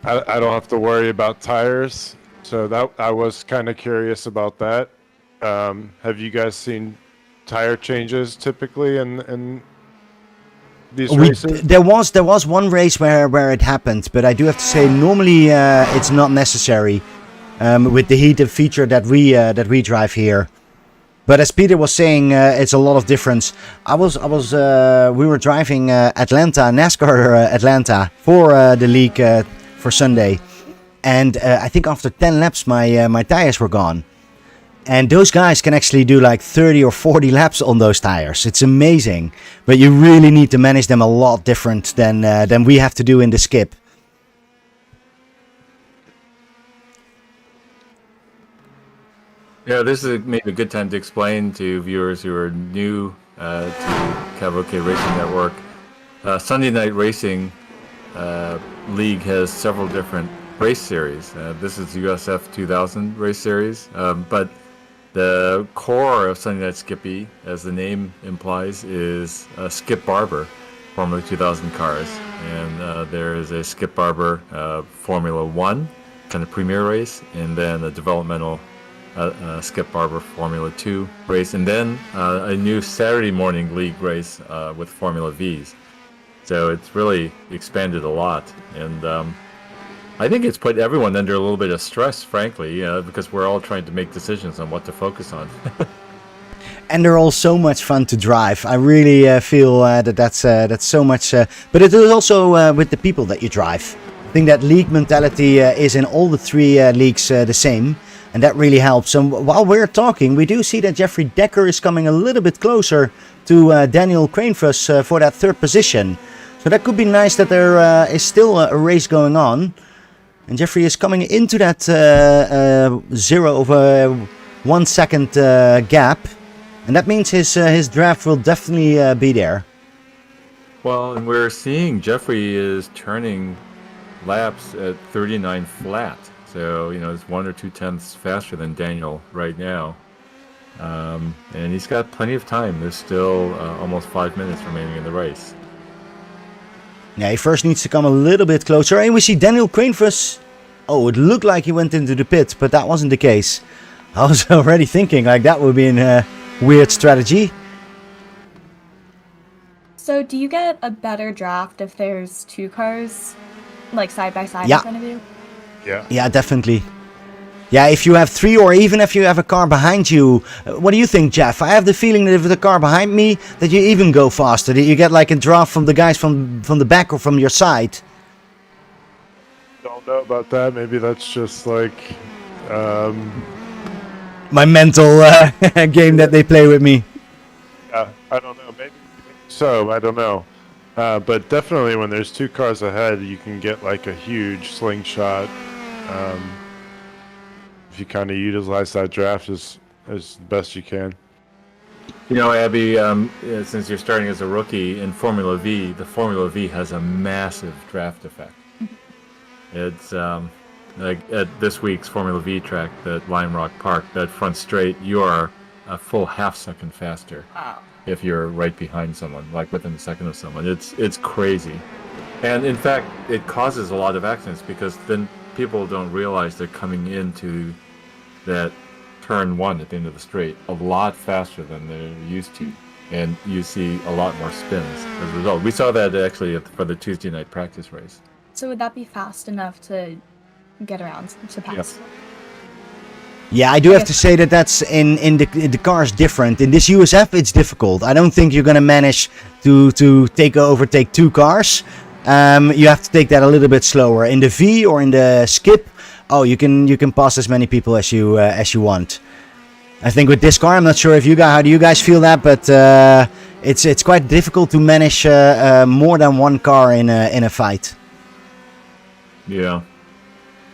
I don't have to worry about tires, so that I was kind of curious about that. Have you guys seen tire changes typically in these races? There was one race where it happened, but I do have to say normally it's not necessary with the heated feature that we drive here. But as Peter was saying, it's a lot of difference. We were driving NASCAR Atlanta for the league for Sunday, and I think after 10 laps my tires were gone. And those guys can actually do like 30 or 40 laps on those tires. It's amazing, but you really need to manage them a lot different than we have to do in the skip. Yeah, this is maybe a good time to explain to viewers who are new to Cavalcade Racing Network. Sunday Night Racing League has several different race series. This is USF2K race series, but the core of Sunday Night Skippy, as the name implies, is Skip Barber Formula 2000 cars. And there is a Skip Barber Formula 1 kind of premier race, and then a developmental Skip Barber Formula 2 race, and then a new Saturday morning league race with Formula Vs. So it's really expanded a lot, and I think it's put everyone under a little bit of stress, frankly, because we're all trying to make decisions on what to focus on. And they're all so much fun to drive. I really feel that's so much, but it is also with the people that you drive. I think that league mentality is in all the three leagues the same. And that really helps. And while we're talking, we do see that Jeffrey Decker is coming a little bit closer to Daniel Cranefuss for that third position. So that could be nice that there is still a race going on. And Jeffrey is coming into that 0.1 second gap. And that means his draft will definitely be there. Well, and we're seeing Jeffrey is turning laps at 39 flat. So, it's 1 or 2 tenths faster than Daniel right now. And he's got plenty of time. There's still almost 5 minutes remaining in the race. Yeah, he first needs to come a little bit closer. And we see Daniel Cranefuss Oh, it looked like he went into the pit, but that wasn't the case. I was already thinking like that would be a weird strategy. So do you get a better draft if there's 2 cars, like side by side Yeah. in front of you? Yeah. Yeah, definitely. Yeah, if you have 3 or even if you have a car behind you. What do you think, Jeff? I have the feeling that if the car behind me, that you even go faster. That you get like a draft from the guys from the back or from your side. Don't know about that. Maybe that's just like My mental game that they play with me. yeah, I don't know. Maybe so. I don't know. But definitely when there's 2 cars ahead, you can get like a huge slingshot. If you kind of utilize that draft as best you can. You know, Abby, since you're starting as a rookie in Formula V, the Formula V has a massive draft effect. It's like at this week's Formula V track, at Lime Rock Park, that front straight, you are a full half-second faster if you're right behind someone, like within a second of someone. It's crazy. And in fact, it causes a lot of accidents because then people don't realize they're coming into that turn 1 at the end of the straight a lot faster than they're used to, and you see a lot more spins as a result. We saw that actually for the Tuesday night practice race. So would that be fast enough to get around to pass? Yes. Yeah, I do have to say that that's in the cars different. In this USF, it's difficult. I don't think you're gonna manage to overtake 2 cars. You have to take that a little bit slower. In the V or in the skip, oh, you can pass as many people as you want. I think with this car, I'm not sure if how do you guys feel that, but it's quite difficult to manage more than 1 car in a fight. Yeah.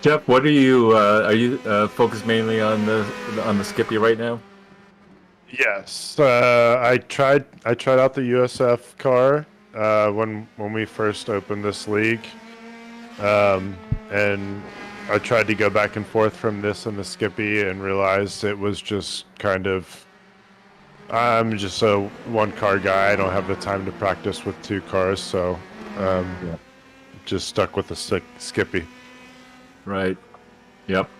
Jeff, what are you focused mainly on the Skippy right now? Yes, I tried out the USF car when we first opened this league, and I tried to go back and forth from this and the Skippy and realized it was just kind of, I'm just a 1 car guy. I don't have the time to practice with 2 cars, so just stuck with the Skippy. Right. Yep.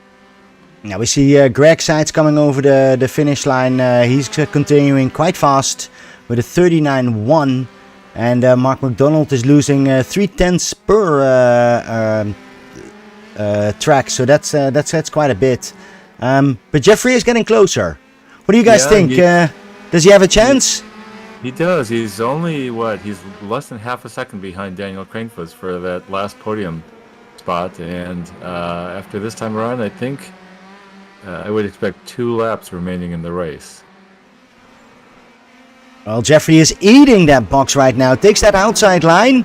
Now we see Greg Seitz coming over the finish line. He's continuing quite fast with a 39.1, and Mark McDonald is losing 0.3 per track, so that's quite a bit. But Jeffrey is getting closer. What do you guys think? Does he have a chance? He does. He's only he's less than half a second behind Daniel Cranefuss for that last podium spot, and after this time around, I think I would expect 2 laps remaining in the race. Well, Jeffrey is eating that box right now. Takes that outside line.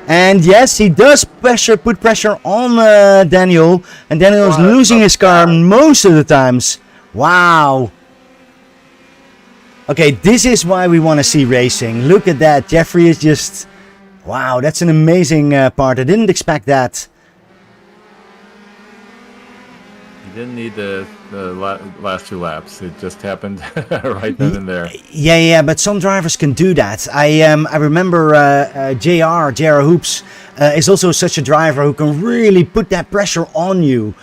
And yes, he does put pressure on Daniel. And Daniel is losing his car most of the times. Wow. Okay, this is why we want to see racing. Look at that. Jeffrey is just... Wow, that's an amazing part. I didn't expect that. He didn't need the last 2 laps. It just happened right then and there. Yeah, but some drivers can do that. I remember JR Hoops is also such a driver who can really put that pressure on you.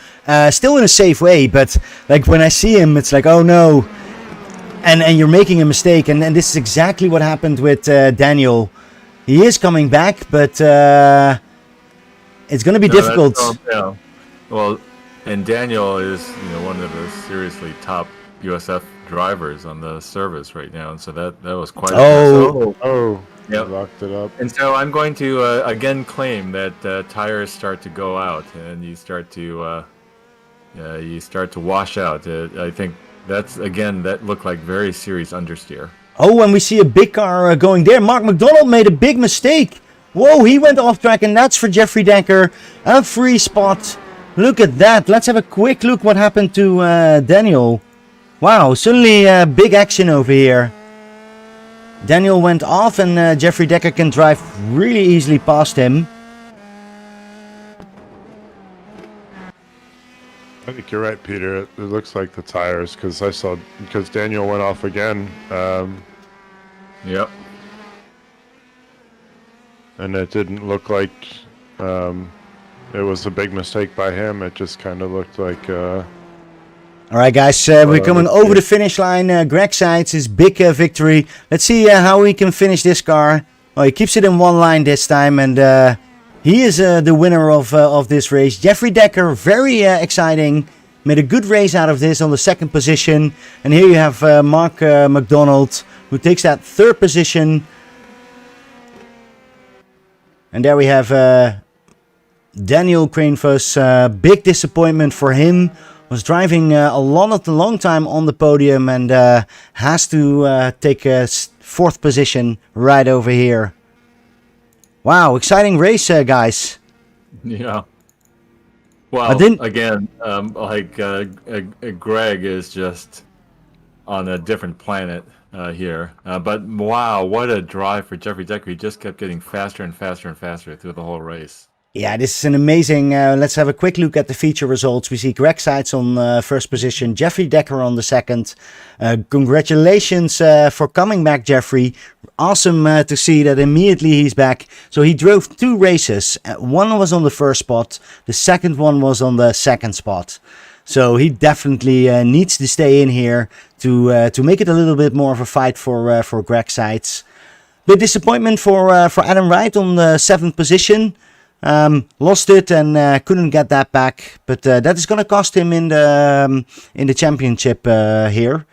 Still in a safe way, but like when I see him, it's like, oh no. And you're making a mistake. And this is exactly what happened with Daniel. He is coming back, but it's going to be difficult. Well, and Daniel is, one of the seriously top USF drivers on the service right now, and so that was quite. Yep. Locked it up. And so I'm going to again claim that tires start to go out, and you start to wash out. I think that looked like very serious understeer. Oh, and we see a big car going there. Mark McDonald made a big mistake. Whoa, he went off track, and that's for Jeffrey Decker. A free spot. Look at that. Let's have a quick look what happened to Daniel. Wow, suddenly big action over here. Daniel went off, and Jeffrey Decker can drive really easily past him. I think you're right, Peter. It looks like the tires, because Daniel went off again. Yep. And it didn't look like it was a big mistake by him. It just kind of looked like. All right, guys, we're coming over the finish line. Greg Seitz, his big victory. Let's see how he can finish this car. Oh, he keeps it in one line this time, and he is the winner of this race. Jeffrey Decker, very exciting. Made a good race out of this on the second position. And here you have Mark McDonald, who takes that third position. And there we have Daniel Cranefuss. Big disappointment for him. Was driving a long time on the podium and has to take a fourth position right over here. Wow, exciting race, guys. Yeah. Well, again, Greg is just on a different planet here. But wow, what a drive for Jeffrey Decker. He just kept getting faster and faster and faster through the whole race. Yeah, this is an amazing... let's have a quick look at the feature results. We see Greg Seitz on first position, Jeffrey Decker on the second. Congratulations for coming back, Jeffrey. Awesome to see that immediately he's back. So he drove 2 races. One was on the first spot. The second one was on the second spot. So he definitely needs to stay in here to make it a little bit more of a fight for Greg Seitz. Bit disappointment for Adam Wright on the 7th position. Lost it and couldn't get that back, but that is going to cost him in the championship here.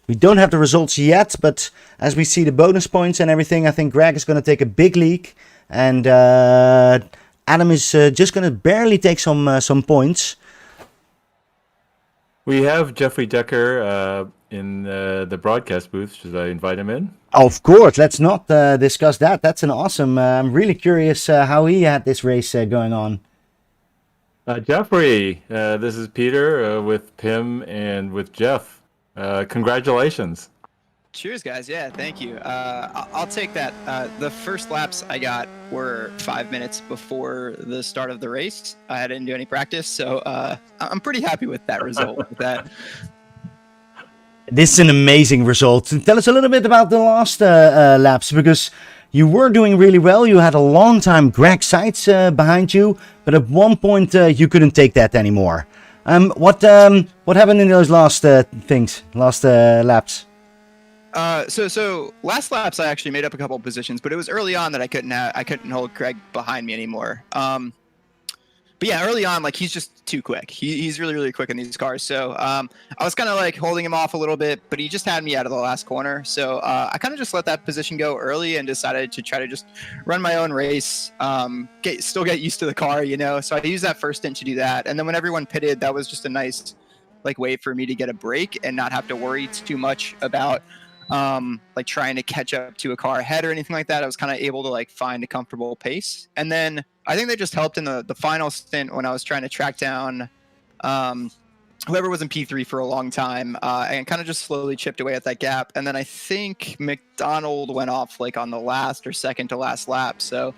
We don't have the results yet, but as we see the bonus points and everything, I think Greg is going to take a big lead, and Adam is just going to barely take some points. We have Jeffrey Decker in the broadcast booth. Should I invite him in? Of course, let's not discuss that. That's an awesome... I'm really curious how he had this race going on. Jeffrey, this is Peter with Pim and with Jeff. Congratulations. Cheers, guys. Yeah, thank you. I'll take that. The first laps I got were 5 minutes before the start of the race. I didn't do any practice, so I'm pretty happy with that result. With that. This is an amazing result. Tell us a little bit about the last laps, because you were doing really well. You had a long time Greg Seitz behind you, but at one point you couldn't take that anymore. What happened in those last laps? So last laps I actually made up a couple of positions, but it was early on that I couldn't hold Greg behind me anymore. But yeah, early on, like, he's just too quick. He's really quick in these cars. So I was kind of like holding him off a little bit, but he just had me out of the last corner. So I kind of just let that position go early and decided to try to just run my own race, still get used to the car, you know. So I used that first stint to do that. And then when everyone pitted, that was just a nice like way for me to get a break and not have to worry too much about like trying to catch up to a car ahead or anything like that. I was kind of able to like find a comfortable pace. And then I think that just helped in the final stint when I was trying to track down whoever was in P3 for a long time and kind of just slowly chipped away at that gap. And then I think McDonald went off like on the last or second to last lap. So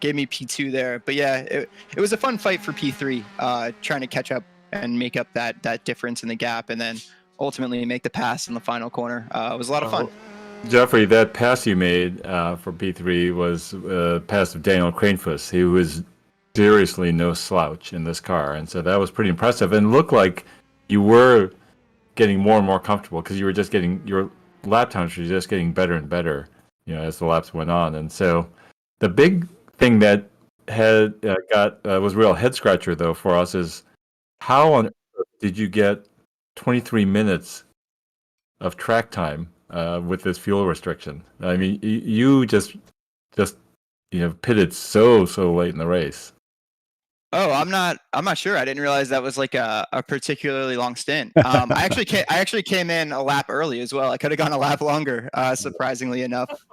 gave me P2 there. But yeah, it was a fun fight for P3, trying to catch up and make up that difference in the gap, and then ultimately make the pass in the final corner. It was a lot of fun. Jeffrey, that pass you made for P3 was a pass of Daniel Cranefuss. He was seriously no slouch in this car, and so that was pretty impressive. And looked like you were getting more and more comfortable because you were just getting your lap times were just getting better and better, you know, as the laps went on. And so the big thing that had was a real head scratcher though for us is how on earth did you get 23 minutes of track time with this fuel restriction? I mean, you just pitted so late in the race. Oh, I'm not sure. I didn't realize that was like a particularly long stint. I actually came in a lap early as well. I could have gone a lap longer, surprisingly enough.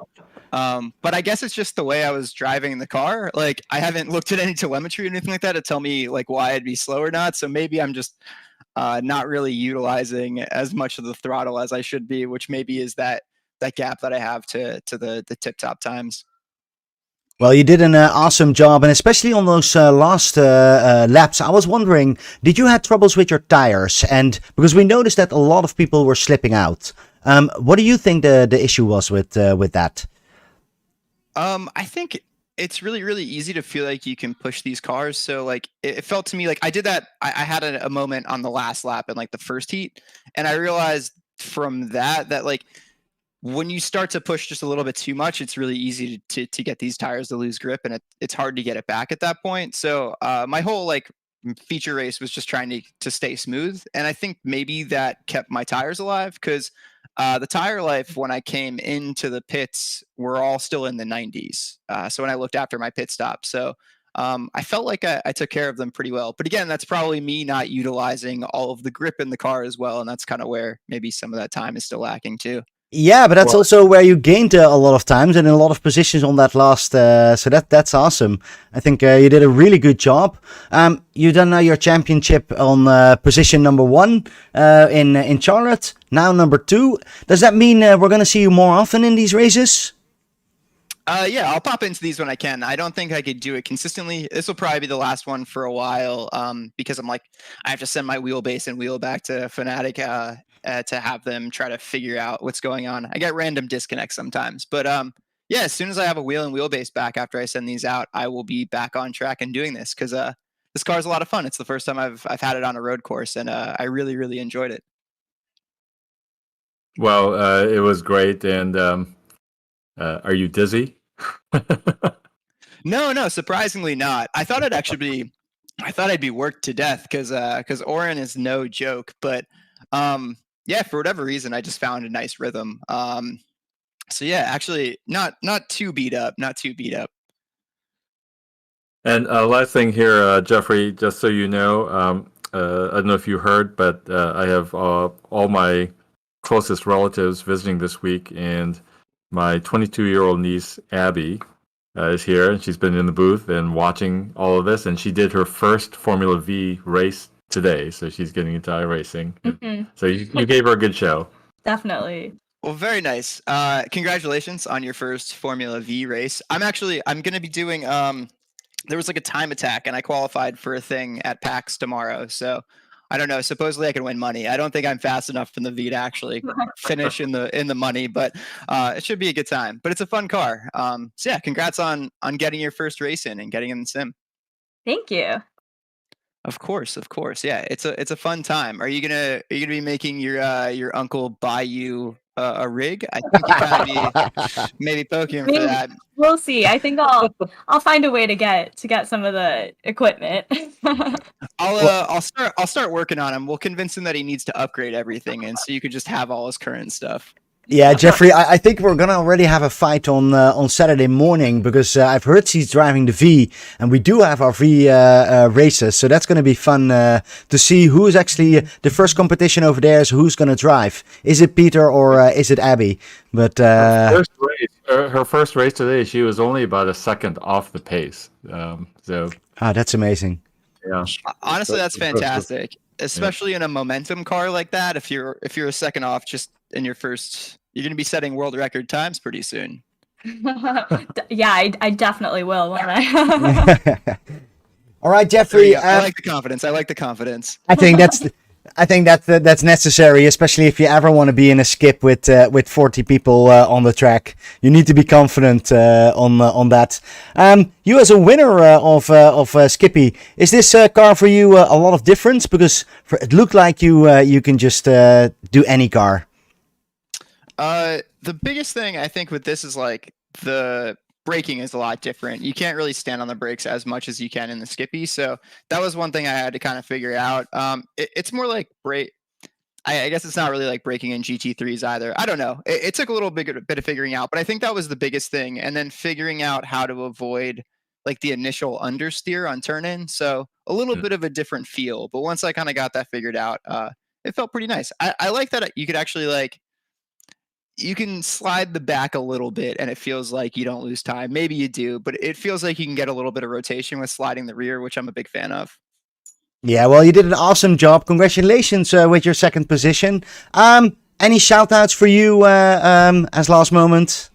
But I guess it's just the way I was driving the car. Like, I haven't looked at any telemetry or anything like that to tell me like why I'd be slow or not. So maybe I'm just not really utilizing as much of the throttle as I should be, which maybe is that gap that I have to the tip top times. Well, you did an awesome job, and especially on those last laps. I was wondering, did you have troubles with your tires? And because we noticed that a lot of people were slipping out. What do you think the issue was with that? I think it's really, really easy to feel like you can push these cars. So like it felt to me like I did that. I had a moment on the last lap in like the first heat, and I realized from that like when you start to push just a little bit too much, it's really easy to get these tires to lose grip, and it's hard to get it back at that point. So my whole like feature race was just trying to stay smooth, and I think maybe that kept my tires alive because the tire life when I came into the pits were all still in the 90s. So when I looked after my pit stop, so I felt like I took care of them pretty well. But again, that's probably me not utilizing all of the grip in the car as well, and that's kind of where maybe some of that time is still lacking too. Yeah, but that's also where you gained a lot of times and in a lot of positions on that last. So that's awesome. I think you did a really good job. You done now your championship on position number 1 in Charlotte. Now number 2. Does that mean we're going to see you more often in these races? Yeah, I'll pop into these when I can. I don't think I could do it consistently. This will probably be the last one for a while because I have to send my wheelbase and wheel back to Fnatic to have them try to figure out what's going on. I get random disconnects sometimes, but yeah, as soon as I have a wheel and wheelbase back after I send these out, I will be back on track and doing this because this car is a lot of fun. It's the first time I've had it on a road course, and I really, really enjoyed it. Well, it was great. And are you dizzy? No, surprisingly not. I thought I'd be worked to death because Oran is no joke. But yeah, for whatever reason, I just found a nice rhythm. So yeah, actually, not too beat up, not too beat up. And last thing here, Jeffrey, just so you know, I don't know if you heard, but I have all my closest relatives visiting this week, and my 22-year-old niece, Abby, is here, and she's been in the booth and watching all of this, and she did her first Formula V race today, so she's getting into iRacing. Mm-hmm. So you gave her a good show. Definitely. Well, very nice. Congratulations on your first Formula V race. I'm going to be doing, there was like a time attack and I qualified for a thing at PAX tomorrow. So I don't know. Supposedly I can win money. I don't think I'm fast enough in the V to actually finish in the money, but it should be a good time. But it's a fun car. So yeah, congrats on getting your first race in and getting in the sim. Thank you. Of course. Yeah, it's a fun time. Are you gonna be making your uncle buy you a rig? I think you kind of be maybe poking him for that. We'll see. I think I'll find a way to get some of the equipment. I'll start working on him. We'll convince him that he needs to upgrade everything, and so you could just have all his current stuff. Yeah, Jeffrey, I think we're gonna already have a fight on Saturday morning because I've heard she's driving the V, and we do have our V races, so that's gonna be fun to see who is actually the first competition over there. Is who's gonna drive? Is it Peter or is it Abby? But her first race today, she was only about a second off the pace. that's amazing. Yeah, honestly, that's fantastic, especially in a momentum car like that. If you're a second off just in your first, you're going to be setting world record times pretty soon. Yeah, I definitely will, won't I? All right, Jeffrey. I like the confidence. I think that's necessary, especially if you ever want to be in a skip with 40 people on the track. You need to be confident on that. You as a winner of Skippy, is this car for you a lot of difference? Because it looked like you can just do any car. The biggest thing I think with this is like the braking is a lot different. You can't really stand on the brakes as much as you can in the Skippy. So that was one thing I had to kind of figure out. It's more like brake. I guess it's not really like braking in GT3s either. I don't know. It took a little bit of figuring out, but I think that was the biggest thing. And then figuring out how to avoid like the initial understeer on turn in. So a little bit of a different feel. But once I kind of got that figured out, it felt pretty nice. I like that you could actually like, you can slide the back a little bit and it feels like you don't lose time. Maybe you do, but it feels like you can get a little bit of rotation with sliding the rear, which I'm a big fan of. Yeah, well, you did an awesome job. Congratulations with your second position. Any shout outs for you as last moment?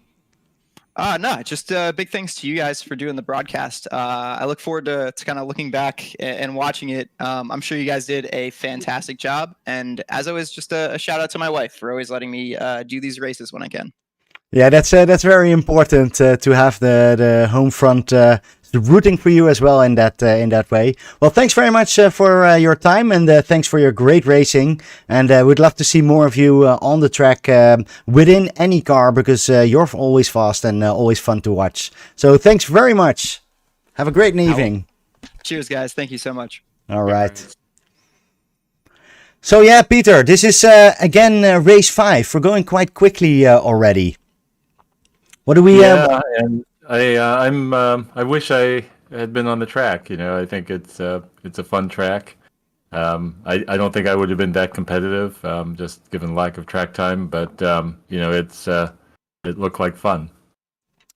No, just big thanks to you guys for doing the broadcast. I look forward to kind of looking back and watching it. I'm sure you guys did a fantastic job. And as always, just a shout out to my wife for always letting me do these races when I can. Yeah, that's very important to have the home front rooting for you as well in that way. Well, thanks very much for your time, and thanks for your great racing. And we'd love to see more of you on the track within any car, because you're always fast and always fun to watch. So thanks very much. Have a great evening. Cheers, guys. Thank you so much. All right. So yeah, Peter, this is again race 5. We're going quite quickly already. What do we? Yeah, and I wish I had been on the track. I think it's a fun track. I don't think I would have been that competitive, just given lack of track time. But it looked like fun.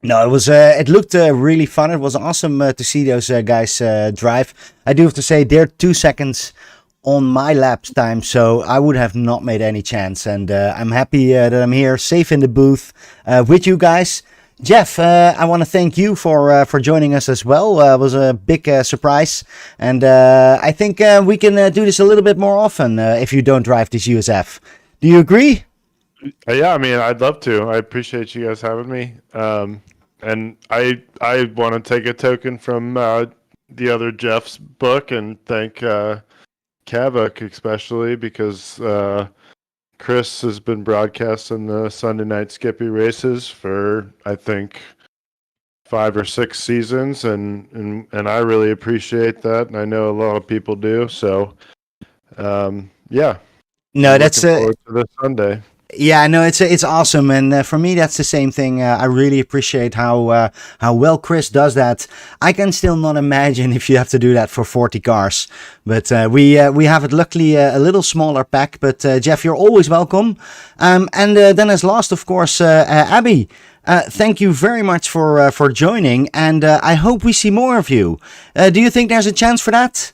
No, it looked really fun. It was awesome to see those guys drive. I do have to say they're 2 seconds on my lap time, so I would have not made any chance. And I'm happy that I'm here, safe in the booth with you guys. Jeff, I want to thank you for joining us as well. It was a big surprise, and I think we can do this a little bit more often if you don't drive this USF. Do you agree? Yeah, I mean, I'd love to. I appreciate you guys having me. And I want to take a token from the other Jeff's book and thank Kavak especially, because Chris has been broadcasting the Sunday night Skippy races for I think 5 or 6 seasons, and I really appreciate that, and I know a lot of people do. So, yeah. No, that's forward to this Sunday. Yeah, no, it's awesome, and for me that's the same thing. I really appreciate how well Chris does that. I can still not imagine if you have to do that for 40 cars, but we have it luckily a little smaller pack. But Jeff, you're always welcome. And then as last, of course, Abby. Thank you very much for joining, and I hope we see more of you. Do you think there's a chance for that?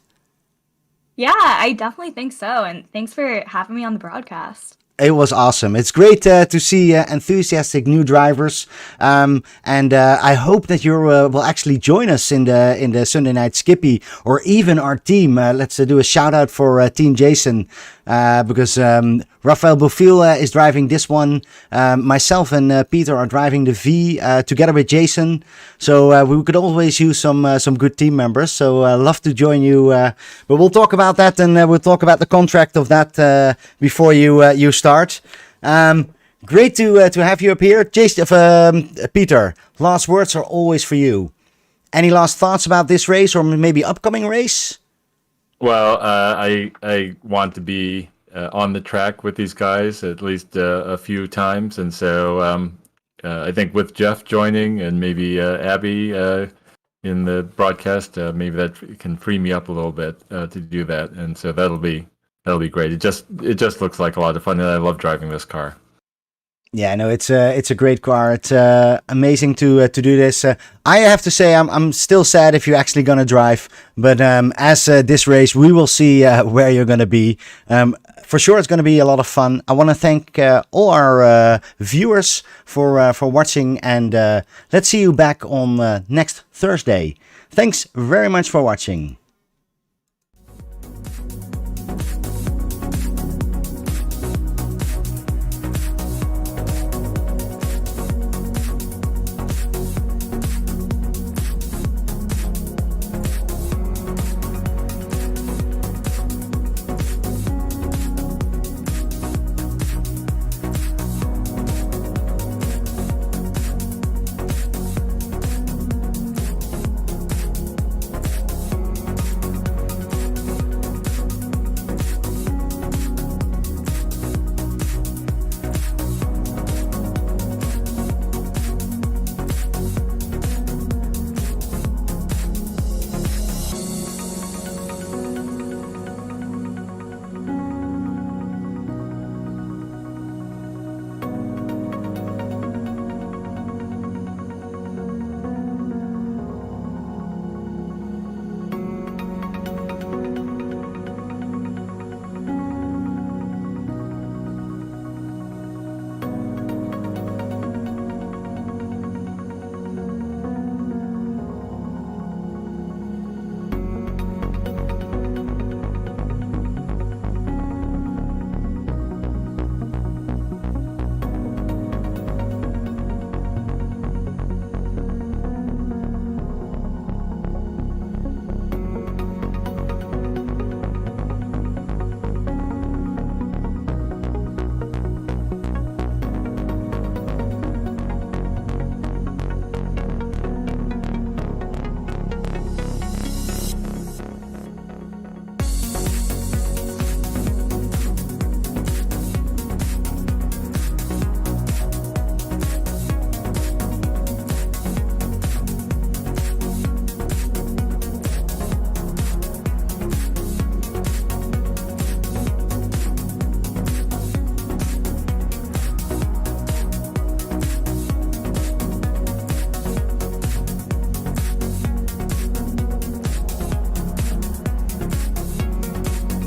Yeah, I definitely think so, and thanks for having me on the broadcast. It was awesome. It's great to see enthusiastic new drivers, and I hope that you will actually join us in the Sunday Night Skippy, or even our team. Let's do a shout out for Team Jason, because Rafael Bofill is driving this one. Myself and Peter are driving the V together with Jason. So we could always use some good team members. So love to join you. But we'll talk about that, and we'll talk about the contract of that before you start. Great to have you up here, Jason. Peter, last words are always for you. Any last thoughts about this race, or maybe upcoming race? Well, I want to be on the track with these guys at least a few times, and so I think with Jeff joining and maybe Abby in the broadcast, maybe that can free me up a little bit to do that, and so that'll be great. It just looks like a lot of fun, and I love driving this car. Yeah, no, it's a great car. It's amazing to do this. I have to say, I'm still sad if you're actually gonna drive. But as this race, we will see where you're gonna be. For sure, it's gonna be a lot of fun. I want to thank all our viewers for watching, and let's see you back on next Thursday. Thanks very much for watching.